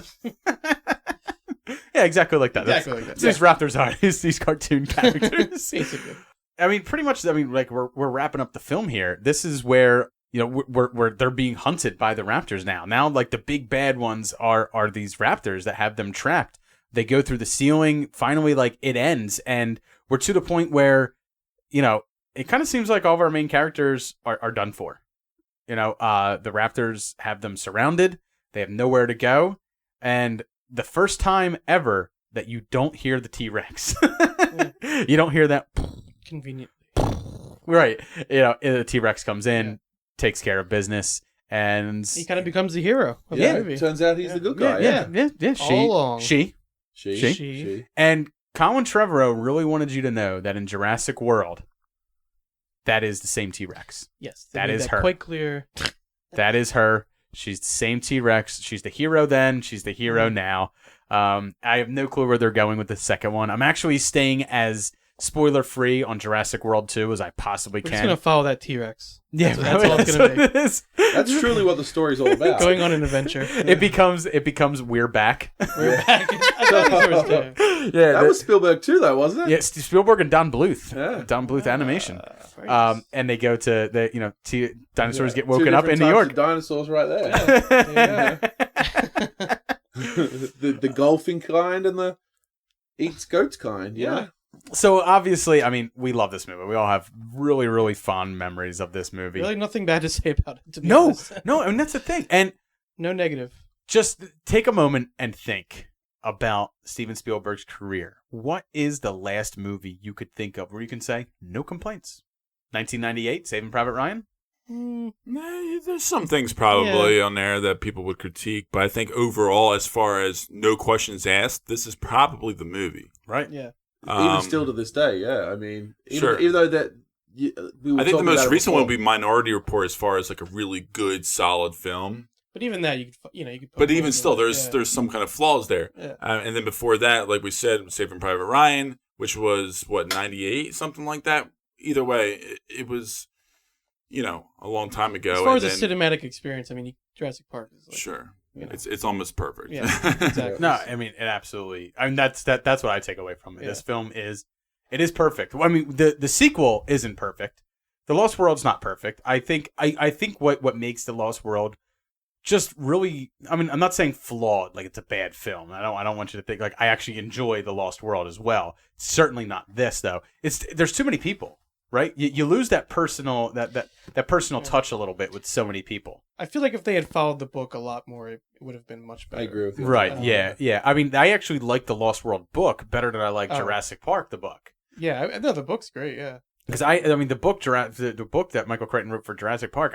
I: Yeah, exactly like that.
J: Exactly like that.
I: These raptors are these cartoon characters.
J: Basically.
I: I mean, pretty much. I mean, like we're wrapping up the film here. This is where they're being hunted by the raptors now. Now, like the big bad ones are these raptors that have them trapped. They go through the ceiling. Finally, like it ends, and we're to the point where, it kind of seems like all of our main characters are done for. The raptors have them surrounded. They have nowhere to go, and the first time ever that you don't hear the T-Rex. You don't hear that.
J: Conveniently.
I: Right. The T-Rex comes in, takes care of business, and
J: he kind of becomes the hero of
K: the
J: movie.
K: Turns out he's the good guy.
I: Yeah.
J: All along.
I: She. And Colin Trevorrow really wanted you to know that in Jurassic World, that is the same T-Rex.
J: Yes.
I: That is her.
J: Quite clear.
I: That is her. She's the same T-Rex. She's the hero then. She's the hero now. I have no clue where they're going with the second one. I'm actually staying as spoiler-free on Jurassic World 2 as I possibly can.
J: We're just going to follow that T-Rex.
I: Yeah,
J: that's all it's going to be.
K: That's truly what the story's all about.
J: Going on an adventure.
I: It becomes we're back.
J: We're back. I thought it was too.
I: Yeah,
K: that was Spielberg too, though, wasn't it?
I: Yeah, Spielberg and Don Bluth.
K: Yeah.
I: Don Bluth animation. And they go to dinosaurs get woken up in New York.
K: Dinosaurs right there. the golfing kind and the eats goats kind. Yeah.
I: So obviously, I mean, we love this movie. We all have really, really fond memories of this movie.
J: Really, nothing bad to say about it. To be
I: No,
J: honest.
I: no, I mean that's the thing. And
J: no negative.
I: just take a moment and think about Steven Spielberg's career. What is the last movie you could think of where you can say no complaints? 1998, Saving Private Ryan.
A: There's some things probably on there that people would critique, but I think overall, as far as no questions asked, this is probably the movie.
I: Right?
J: Yeah.
K: Even still to this day, yeah. I mean,
A: Sure.
K: even though that we were
A: I think the
K: talking
A: most
K: about it
A: recent one
K: before.
A: would be Minority Report, as far as like a really good, solid film.
J: But even that, you could.
A: But even still, there's some kind of flaws there.
J: Yeah.
A: And then before that, like we said, Saving Private Ryan, which was, 98, something like that. Either way, it was, a long time ago.
J: As far as
A: and
J: a
A: then-
J: cinematic experience, I mean, Jurassic Park is like,
A: Sure.
J: you know.
A: It's almost perfect.
J: Yeah, exactly.
I: No, I mean, it absolutely. I mean, that's what I take away from it.
J: Yeah.
I: This film is perfect. I mean, the sequel isn't perfect. The Lost World's not perfect. I think what makes The Lost World just really, I mean, I'm not saying flawed, like it's a bad film. I don't want you to think like I actually enjoy The Lost World as well. Certainly not this though. There's too many people, right? You lose that personal personal touch a little bit with so many people.
J: I feel like if they had followed the book a lot more, it would have been much better.
K: I agree with you.
I: Right? Yeah. I mean, I actually like the Lost World book better than I like Jurassic Park the book.
J: Yeah, I know the book's great. Yeah.
I: Because I mean, the book that Michael Crichton wrote for Jurassic Park,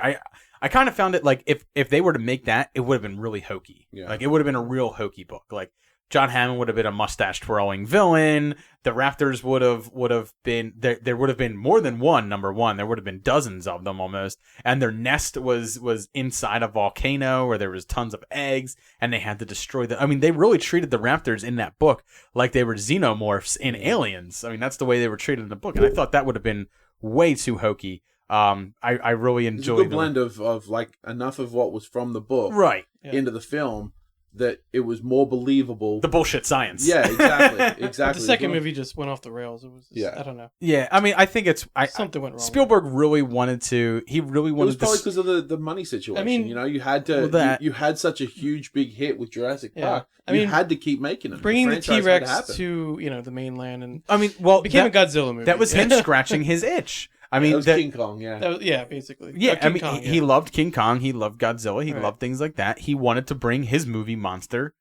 I: I kind of found it like if they were to make that, it would have been really hokey.
K: Yeah.
I: Like it would have been a real hokey book. Like John Hammond would have been a mustache twirling villain. The Raptors would have been there would have been more than one. Number one, there would have been dozens of them almost, and their nest was inside a volcano where there was tons of eggs, and they had to destroy them. I mean, they really treated the Raptors in that book like they were xenomorphs in Aliens. I mean, that's the way they were treated in the book, and I thought that would have been way too hokey. I really
K: It's a
I: enjoyed
K: good blend of like enough of what was from the book
I: right
K: into the film that it was more believable.
I: the bullshit science.
K: Yeah, exactly.
J: But the second movie just went off the rails. It was just, I don't know.
I: Yeah, I mean, I think
J: Something went wrong.
I: Spielberg really wanted to. He really
K: It was
I: wanted
K: probably
I: to.
K: because of the money situation.
J: I mean,
K: you had to. You had such a huge big hit with Jurassic Park.
J: I mean,
K: you had to keep making them.
J: Bringing the
K: franchise had
J: T-Rex
K: happen.
J: to the mainland, and
I: I mean, well,
J: it became a Godzilla movie.
I: That was him scratching his itch. I mean,
K: that was King Kong. Yeah,
J: That was, basically.
I: Yeah,
J: King
I: I mean,
J: Kong,
I: he loved King Kong. He loved Godzilla. He
J: Right.
I: loved things like that. He wanted to bring his movie monster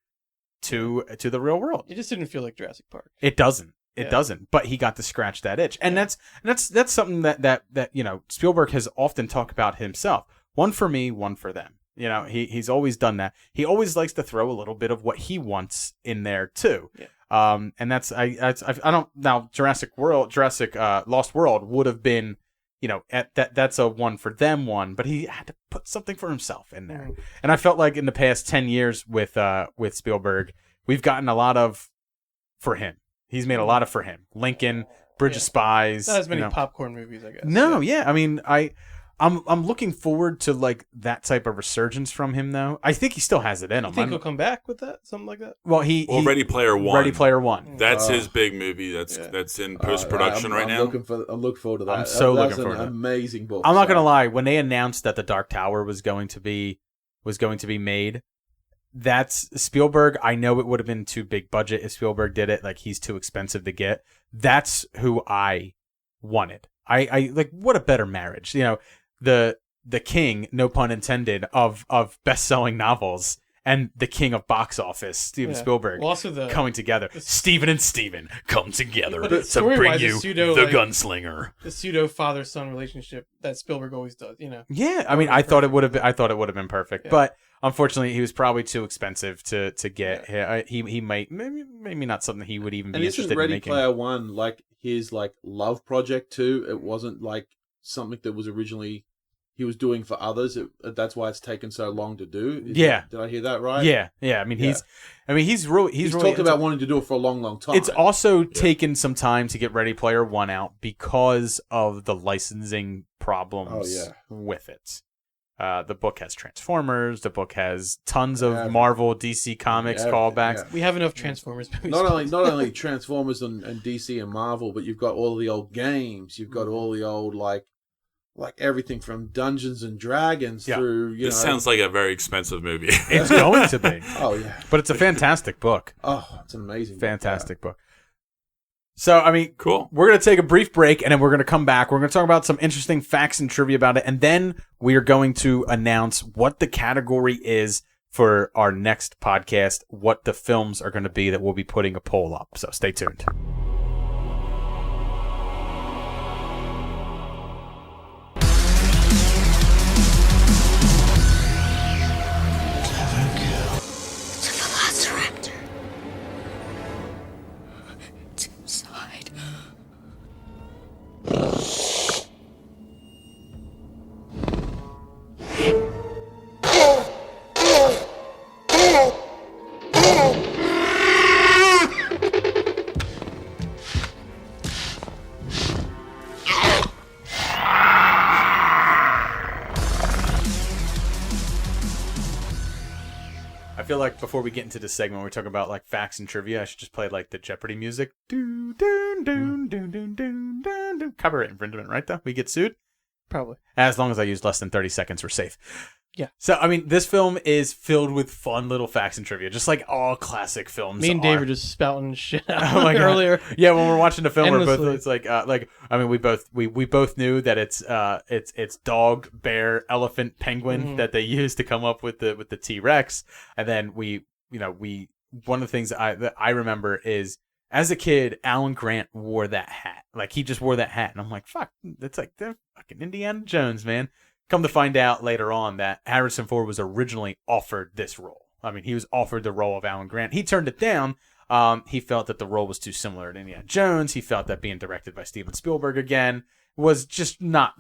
I: to the real world.
J: It just didn't feel like Jurassic Park.
I: It doesn't. It
J: Yeah.
I: doesn't. But he got to scratch that itch, and that's something that Spielberg has often talked about himself. One for me, one for them. He's always done that. He always likes to throw a little bit of what he wants in there too.
J: Yeah.
I: And that's I don't now Jurassic Lost World would have been, that's a one for them one, but he had to put something for himself in there.
J: Mm-hmm.
I: And I felt like in the past 10 years with Spielberg, we've gotten a lot of for him. He's made a lot of for him. Lincoln, Bridge of Spies.
J: Not as many popcorn movies, I guess.
I: No, yeah. I mean, I'm looking forward to like that type of resurgence from him, though. I think he still has it in him.
J: You think he'll come back with that? Something like that?
I: Well,
A: Ready Player One.
I: Ready Player One.
A: That's his big movie. That's in post production right now.
K: I'm looking forward to that.
I: I'm so looking
K: That's
I: forward to
K: an
I: that.
K: amazing book.
I: I'm not gonna lie. When they announced that the Dark Tower was going to be made, that's Spielberg. I know it would have been too big budget if Spielberg did it. Like he's too expensive to get. That's who I wanted. I like what a better marriage. The king, no pun intended, of best-selling novels and the king of box office, Steven Spielberg,
J: Well, also
I: coming together. Steven and Steven come together
J: But
I: to
J: story-wise,
I: bring you
J: pseudo,
I: the
J: like,
I: gunslinger.
J: The pseudo father-son relationship that Spielberg always does.
I: Yeah, I mean, I thought it would have been perfect, but unfortunately, he was probably too expensive to get. Yeah. He might maybe not something he would even be
K: And
I: interested
K: isn't
I: in
K: Ready
I: making.
K: Player One like his like love project too? It wasn't like something that was originally he was doing for others. That's why it's taken so long to do. Did I hear that right?
I: Yeah. I mean, he's he's really
K: talked about wanting to do it for a long, long time.
I: It's also taken some time to get Ready Player One out because of the licensing problems with it. The book has Transformers. The book has tons of Marvel, DC Comics callbacks.
K: Yeah.
J: We have enough Transformers movies.
K: Not only Transformers and DC and Marvel, but you've got all the old games. You've got all the old like everything from Dungeons and Dragons through,
A: This sounds like a very expensive movie.
I: It's going to be.
K: Oh, yeah.
I: But it's a fantastic book.
K: Oh, it's an amazing
I: fantastic book. So, I mean,
A: cool.
I: We're going to take a brief break, and then we're going to come back. We're going to talk about some interesting facts and trivia about it, and then we are going to announce what the category is for our next podcast, what the films are going to be that we'll be putting a poll up. So stay tuned. I feel like before we get into this segment, we're talking about like facts and trivia. I should just play like the Jeopardy music. Doo, doo, doo, doo, doo, doo, doo, doo. Copyright infringement, right? Though we get sued.
J: Probably.
I: As long as I use less than 30 seconds, we're safe.
J: Yeah.
I: So, I mean, this film is filled with fun little facts and trivia, just like all classic films.
J: Me and Dave were just spouting shit out
I: oh my God.
J: earlier.
I: Yeah, when we're watching the film, we're both.
J: Endlessly.
I: It's like I mean, we both knew that it's dog, bear, elephant, penguin that they used to come up with the T-Rex, and then we one of the things that I remember is as a kid, Alan Grant wore that hat. Like he just wore that hat, and I'm like, fuck, that's like they're fucking Indiana Jones, man. Come to find out later on that Harrison Ford was originally offered this role. I mean, he was offered the role of Alan Grant. He turned it down. He felt that the role was too similar to Indiana Jones. He felt that being directed by Steven Spielberg again was just not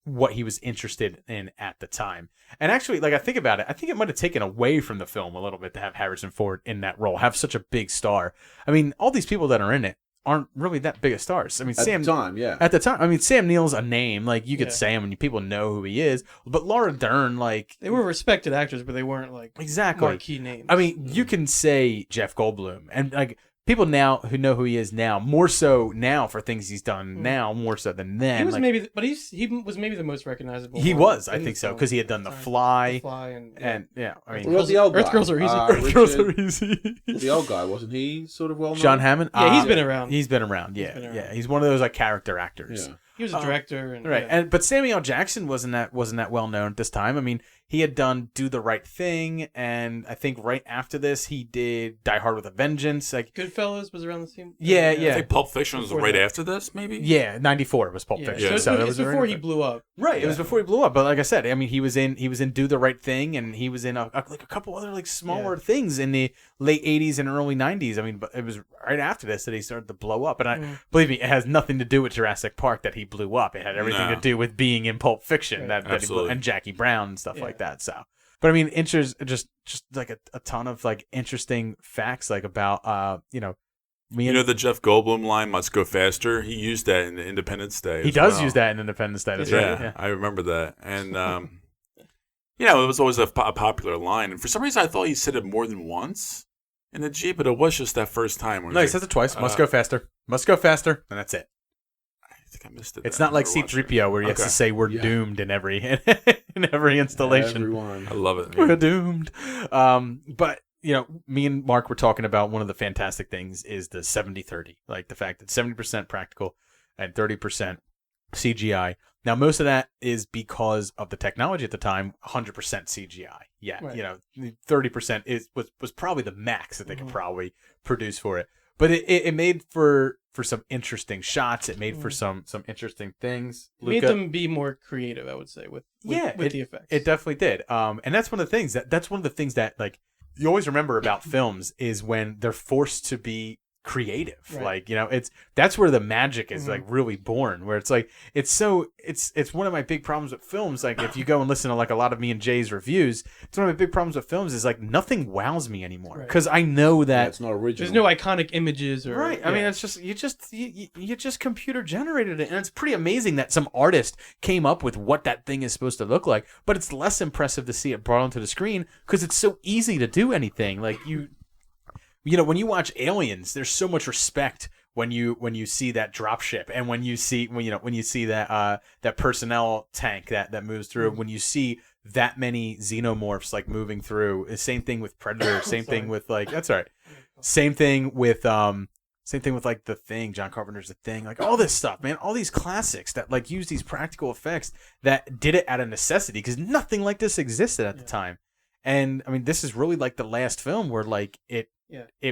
I: what he was interested in at the time. And actually, like I think about it, I think it might have taken away from the film a little bit to have Harrison Ford in that role, have such a big star. I mean, all these people that are in it aren't really that big of stars. I mean,
K: At the time,
I: I mean, Sam Neill's a name. Like, you could say him and people know who he is. But Laura Dern, like...
J: They were respected actors, but they weren't, like, marquee names.
I: I mean, you can say Jeff Goldblum. And, like, people now who know who he is now, more so now for things he's done now, more so than then.
J: He was
I: like,
J: maybe... But he was maybe the most recognizable.
I: He was, I think so, because he had done The Fly.
J: The Fly
I: and yeah, I mean...
K: What about the old guy?
J: Earth Girls Are Easy.
I: Earth Girls Are Easy.
K: The old guy, wasn't he sort of well known?
I: John Hammond?
J: Yeah, he's been around.
I: He's been around, yeah. Yeah, he's one of those, like, character actors.
K: Yeah.
J: He was a director. And,
I: right.
J: Yeah.
I: But Samuel L. Jackson wasn't that well known at this time. I mean, he had done Do the Right Thing, and I think right after this, he did Die Hard with a Vengeance. Like
J: Goodfellas was around the same.
I: Yeah.
A: I think Pulp Fiction was right after this, maybe?
I: Yeah, 94 was Pulp Fiction.
J: Yeah. So
I: it
J: was before he blew up.
I: Right, it was before he blew up. But like I said, I mean, he was in Do the Right Thing, and he was in a couple other like smaller things in the late 80s and early 90s. I mean, but it was right after this that he started to blow up. And believe me, it has nothing to do with Jurassic Park that he blew up. It had everything to do with being in Pulp Fiction that he blew, and Jackie Brown and stuff like that. So, but I mean, just like a ton of like interesting facts like about
A: the Jeff Goldblum line, "Let's go faster." He used that in Independence Day.
I: He does use that in Independence Day. That's right. Yeah,
A: I remember that, and it was always a popular line. And for some reason, I thought he said it more than once in the Jeep, but it was just that first time.
I: No, he says it twice. Must go faster. Must go faster, and that's it.
A: I think I missed it.
I: It's not like C-3PO where he has to say we're doomed in every installation.
K: Everyone.
A: I love it.
I: We're doomed. But me and Mark were talking about one of the fantastic things is the 70-30, like the fact that 70% practical and 30% CGI. Now, most of that is because of the technology at the time, 100% CGI. Yeah, right. 30% was probably the max that they could probably produce for it. But it made for some interesting shots. It made for some interesting things.
J: It made them be more creative, I would say, with the effects.
I: It definitely did. And that's one of the things that like you always remember about films is when they're forced to be creative. Right. Like, that's where the magic is like really born, where it's like it's one of my big problems with films. Like if you go and listen to like a lot of me and Jay's reviews, it's one of my big problems with films is like nothing wows me anymore because I know that
K: it's not original.
J: There's no iconic images or
I: I mean, it's just you just computer generated it, and it's pretty amazing that some artist came up with what that thing is supposed to look like. But it's less impressive to see it brought onto the screen because it's so easy to do anything. Like when you watch Aliens, there's so much respect when you see that drop ship, and when you see that that personnel tank that moves through, when you see that many xenomorphs like moving through. Same thing with Predator. Same thing with like that's all right. Same thing with like The Thing. John Carpenter's The Thing. Like all this stuff, man. All these classics that like use these practical effects that did it out of necessity because nothing like this existed at the time. And I mean, this is really like the last film where like it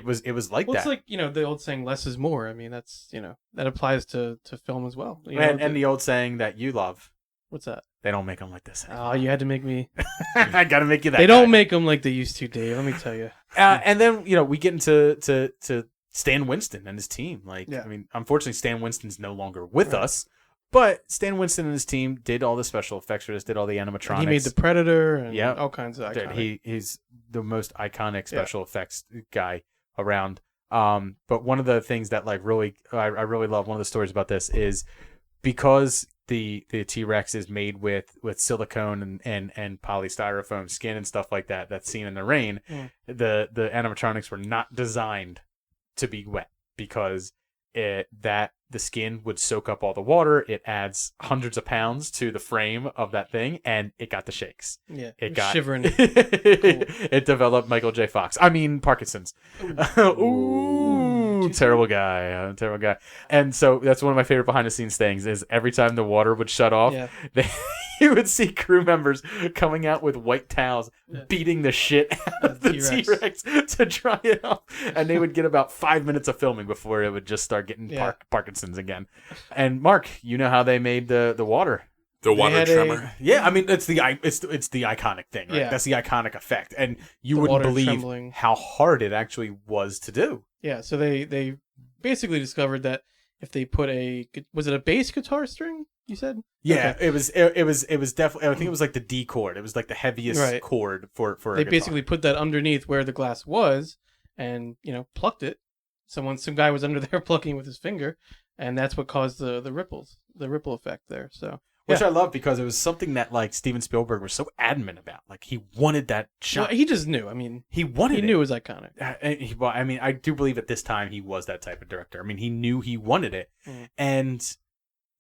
I: was like that.
J: It's like the old saying, "Less is more." I mean, that's that applies to film as well.
I: And the old saying that you love.
J: What's that?
I: They don't make them like this anymore.
J: Oh, you had to make me.
I: I got to make you that.
J: They don't make them like they used to, Dave. Let me tell you.
I: And then we get into to Stan Winston and his team. Like, I mean, unfortunately, Stan Winston's no longer with us, but Stan Winston and his team did all the special effects for this, did all the animatronics.
J: He made the Predator and all kinds of iconic.
I: He's the most iconic special effects guy around. But one of the things that like really I really love, one of the stories about this is because the T-Rex is made with silicone and polystyrofoam skin and stuff like that that's seen in the rain. The animatronics were not designed to be wet because the skin would soak up all the water. It adds hundreds of pounds to the frame of that thing, and it got the shakes.
J: Yeah,
I: it got
J: shivering.
I: Cool. It developed Michael J. Fox. I mean Parkinson's. Ooh, terrible guy. Terrible guy. And so that's one of my favorite behind the scenes things is every time the water would shut off, you would see crew members coming out with white towels, beating the shit out of the T-Rex to dry it off. And they would get about 5 minutes of filming before it would just start getting Parkinson's again. And Mark, you know how they made the water.
A: The water tremor.
I: I mean it's the iconic thing, right? That's the iconic effect. And you wouldn't believe trembling. How hard it actually was to do.
J: Yeah, so they basically discovered that if they put was it a bass guitar string, you said?
I: Yeah, okay. it was definitely, I think it was like the D chord. It was like the heaviest chord for
J: They basically put that underneath where the glass was and, plucked it. Some guy was under there plucking with his finger, and that's what caused the ripple effect there. So
I: which I love because it was something that like Steven Spielberg was so adamant about. Like he wanted that shot.
J: Well, he just knew. I mean,
I: he
J: knew it was iconic.
I: I mean, I do believe at this time he was that type of director. I mean, he knew he wanted it, and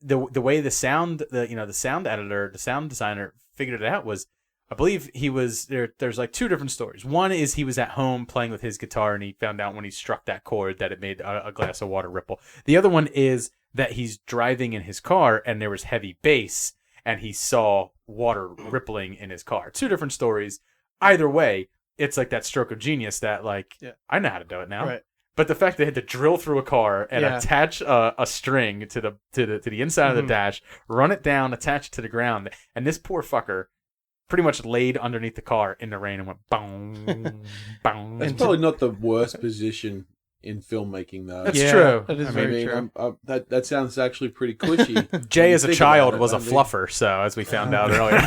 I: the way the sound editor, the sound designer figured it out was, I believe he was there. There's like two different stories. One is he was at home playing with his guitar and he found out when he struck that chord that it made a glass of water ripple. The other one is that he's driving in his car and there was heavy bass and he saw water rippling in his car. Two different stories. Either way, it's like that stroke of genius that like, I know how to do it now.
J: Right.
I: But the fact they had to drill through a car and attach a string to the inside of the dash, run it down, attach it to the ground, and this poor fucker pretty much laid underneath the car in the rain and went boom, boom.
K: That's probably not the worst position in filmaking, though.
I: That's true.
J: That is very true.
K: That sounds actually pretty cushy.
I: Jay, as a child, was a fluffer, so as we found out earlier.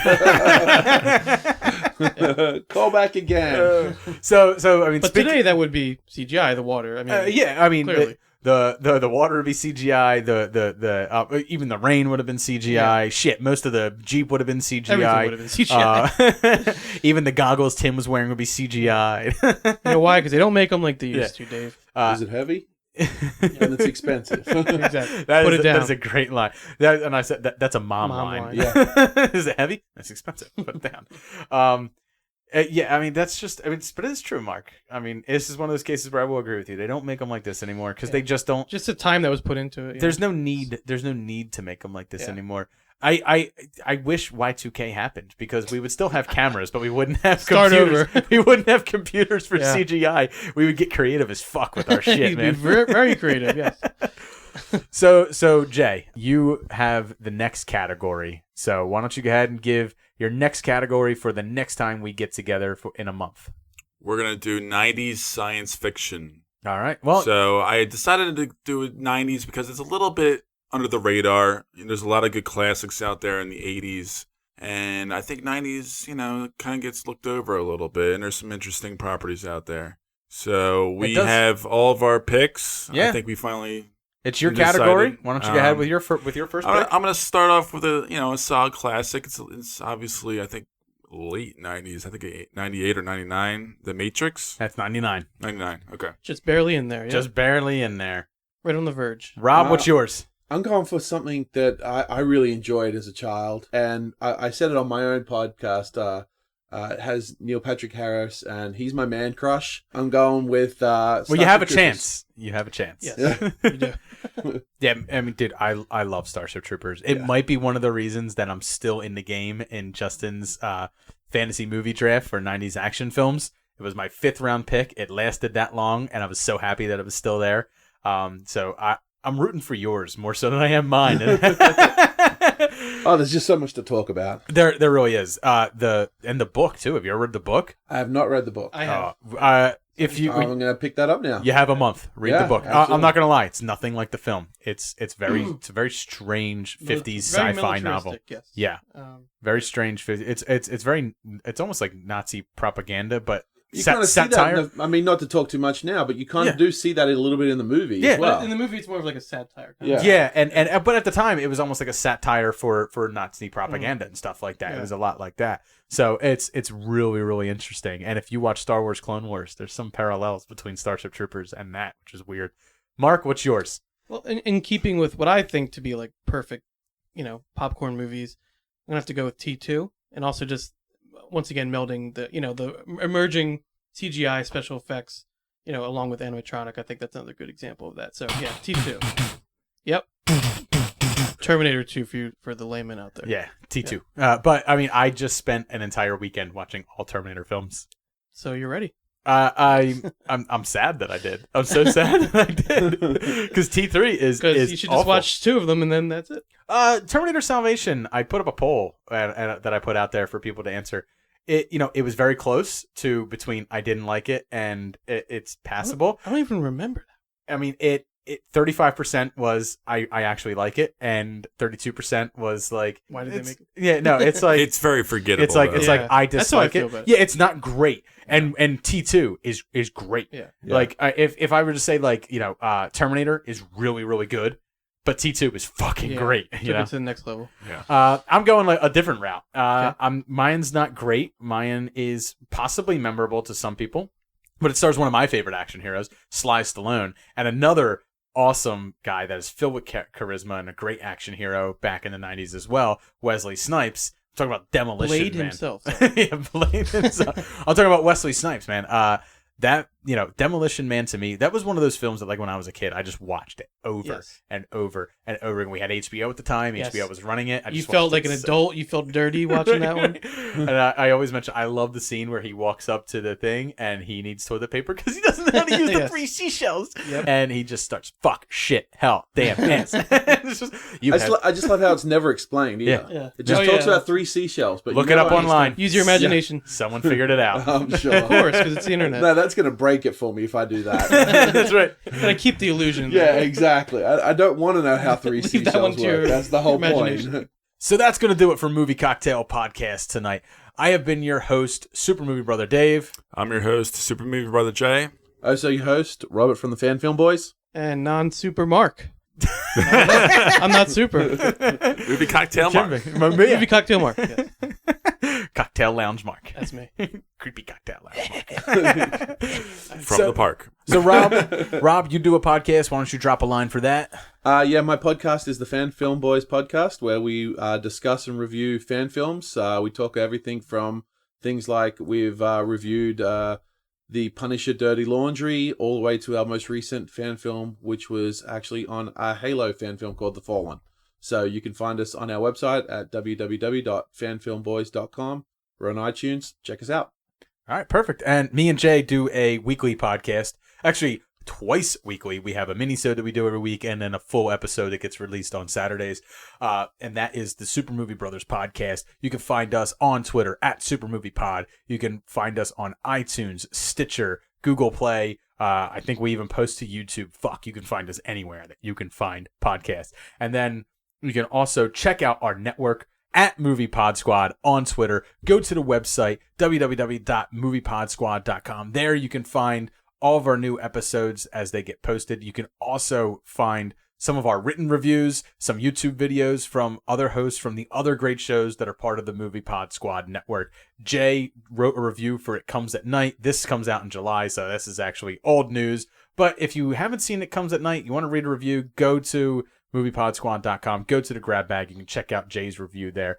K: Call back again.
I: So I mean,
J: but today that would be CGI. The water. I mean,
I: I mean,
J: clearly.
I: The water would be CGI. The even the rain would have been CGI. Yeah. Shit, most of the Jeep would have been CGI.
J: Everything would have been CGI.
I: Even the goggles Tim was wearing would be CGI.
J: You know why? Because they don't make them like they used to, Dave.
K: Is it heavy? And it's expensive.
J: Exactly.
I: Put
J: it down.
I: That is a great line. And I said that's a mom line.
K: Yeah.
I: Is it heavy? That's expensive. Put it down. I mean that's just. I mean, but it is true, Mark. I mean, this is one of those cases where I will agree with you. They don't make them like this anymore because they just don't.
J: Just the time that was put into it.
I: There's no need. There's no need to make them like this anymore. I wish Y2K happened because we would still have cameras, but we wouldn't have computers. We wouldn't have computers for CGI. We would get creative as fuck with our shit, man.
J: Very creative, yes.
I: So Jay, you have the next category. So why don't you go ahead and give your next category for the next time we get together in a month?
A: We're gonna do 90s science fiction.
I: All right. Well,
A: so I decided to do 90s because it's a little bit under the radar. There's a lot of good classics out there in the 80s. And I think 90s, kind of gets looked over a little bit. And there's some interesting properties out there. So we have all of our picks.
I: Yeah.
A: I think we finally...
I: It's your category. Why don't you go ahead with your first pick?
A: I'm going to start off with a solid classic. It's obviously, I think, late 90s. I think 98 or 99. The Matrix.
I: That's 99.
A: 99. Okay.
J: Just barely in there. Yeah.
I: Just barely in there.
J: Right on the verge.
I: Rob, what's yours?
K: I'm going for something that I really enjoyed as a child, and I said it on my own podcast. It has Neil Patrick Harris, and he's my man crush. I'm going with.
I: Well, you have a chance. You have a chance.
J: Yes, you do.
I: Yeah, I mean, dude, I love Starship Troopers. It might be one of the reasons that I'm still in the game in Justin's fantasy movie draft for 90s action films. It was my 5th round pick. It lasted that long, and I was so happy that it was still there. So I'm rooting for yours more so than I am mine.
K: Oh, there's just so much to talk about.
I: There really is. The book too. Have you ever read the book?
K: I have not read the book.
J: I have.
I: If you,
K: I'm going to pick that up now.
I: You have a month. Read the book. I'm not going to lie. It's nothing like the film. It's a very strange 50s
J: Very
I: sci-fi novel.
J: militaristic, yes.
I: Yeah. Very strange. It's almost like Nazi propaganda, but
K: You kind of see that. I mean, not to talk too much now, but you kind of do see that a little bit in the movie as well.
J: In the movie, it's more of like a satire.
I: Yeah, and but at the time, it was almost like a satire for Nazi propaganda and stuff like that.
J: Yeah.
I: It was a lot like that. So it's really, really interesting. And if you watch Star Wars Clone Wars, there's some parallels between Starship Troopers and that, which is weird. Mark, what's yours?
J: Well, in keeping with what I think to be like perfect, popcorn movies, I'm gonna have to go with T2, and also just once again melding the emerging CGI special effects, along with animatronic. I think that's another good example of that. So yeah, T2. Yep. Terminator 2 for the layman out there.
I: Yeah, T2. Yeah. But I mean, I just spent an entire weekend watching all Terminator films.
J: So you're ready.
I: I'm sad that I did. I'm so sad that I did because T3 is
J: you should just
I: awful.
J: watch 2 of them and then that's it.
I: Terminator Salvation. I put up a poll that I put out there for people to answer. It was very close to between I didn't like it and it's passable.
J: I don't even remember that.
I: I mean, 35% was I actually like it, and 32% was like,
J: why did they make it?
I: Yeah, no, it's like
A: it's very forgettable.
I: It's like I dislike
J: That's how I feel
I: it. Yeah, it's not great, and T2 is great.
J: Yeah.
I: Like if I were to say Terminator is really really good, but T2 is fucking great.
J: Took it to the next level.
A: Yeah.
I: I'm going like a different route. Mayan's not great. Mayan is possibly memorable to some people, but it stars one of my favorite action heroes, Sly Stallone, and another awesome guy that is filled with charisma and a great action hero back in the 90s as well, Wesley Snipes. I'm talking about Demolition
J: Blade
I: Man.
J: himself.
I: Yeah, Blade himself. I'm talking about Wesley Snipes, man. That Demolition Man to me, that was one of those films that like when I was a kid, I just watched it over and over and over. And we had HBO at the time.
J: Yes.
I: HBO was running it.
J: You felt like an adult. You felt dirty watching that one.
I: And I always mention I love the scene where he walks up to the thing and he needs toilet paper because he doesn't know how to use the 3 seashells.
J: Yep.
I: And he just starts fuck, shit, hell, damn, ass.
K: I just love how it's never explained either.
J: Yeah.
K: It just talks about 3 seashells. But
I: look it up online.
J: Use your imagination.
I: Someone figured it out.
K: I'm sure.
J: Of course, because it's the internet.
K: No, that's going to break it for me if I do that.
I: That's right.
J: Gotta keep the illusion.
K: Yeah, exactly. I don't want to know how 3
J: Leave
K: seashells
J: that one to
K: work.
J: your
K: That's the whole
J: imagination.
K: point.
I: So that's going to do it for Movie Cocktail Podcast tonight. I have been your host, Super Movie Brother Dave.
A: I'm your host, Super Movie Brother Jay.
K: Also your host, Robert from the Fan Film Boys.
J: And non-super Mark. I'm not super.
A: Movie Cocktail Mark.
J: Movie Cocktail Mark. Yes.
I: Cocktail Lounge Mark.
J: That's me.
I: Creepy Cocktail Lounge Mark.
A: From the park.
I: So Rob, you do a podcast. Why don't you drop a line for that?
K: Yeah, my podcast is the Fan Film Boys podcast, where we discuss and review fan films. We talk everything from things like we've reviewed The Punisher Dirty Laundry, all the way to our most recent fan film, which was actually on a Halo fan film called The Fallen. So you can find us on our website at www.fanfilmboys.com. We're on iTunes. Check us out.
I: All right, perfect. And me and Jay do a weekly podcast. Actually, twice weekly. We have a mini-sode that we do every week and then a full episode that gets released on Saturdays. And that is the Super Movie Brothers podcast. You can find us on Twitter at Super Movie Pod. You can find us on iTunes, Stitcher, Google Play. I think we even post to YouTube. You can find us anywhere that you can find podcasts. And then you can also check out our network at Movie Pod Squad on Twitter. Go to the website, www.moviepodsquad.com. There you can find all of our new episodes as they get posted. You can also find some of our written reviews, some YouTube videos from other hosts from the other great shows that are part of the Movie Pod Squad network. Jay wrote a review for It Comes at Night. This comes out in July, so this is actually old news. But if you haven't seen It Comes at Night, you want to read a review, go to moviepodsquad.com, go to the grab bag. You can check out Jay's review there.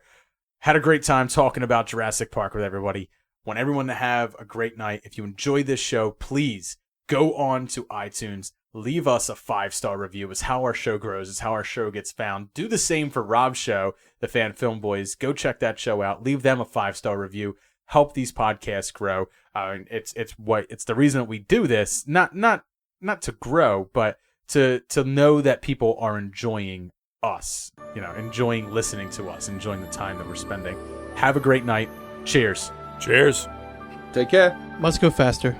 I: Had a great time talking about Jurassic Park with everybody. Want everyone to have a great night. If you enjoy this show, please go on to iTunes. Leave us a 5-star review. It's how our show grows. It's how our show gets found. Do the same for Rob's show, The Fan Film Boys. Go check that show out. Leave them a 5-star review. Help these podcasts grow. It's the reason that we do this. Not to grow, but to know that people are enjoying us. Enjoying listening to us, enjoying the time that we're spending. Have a great night. Cheers.
A: Cheers.
K: Take care.
J: Must go faster.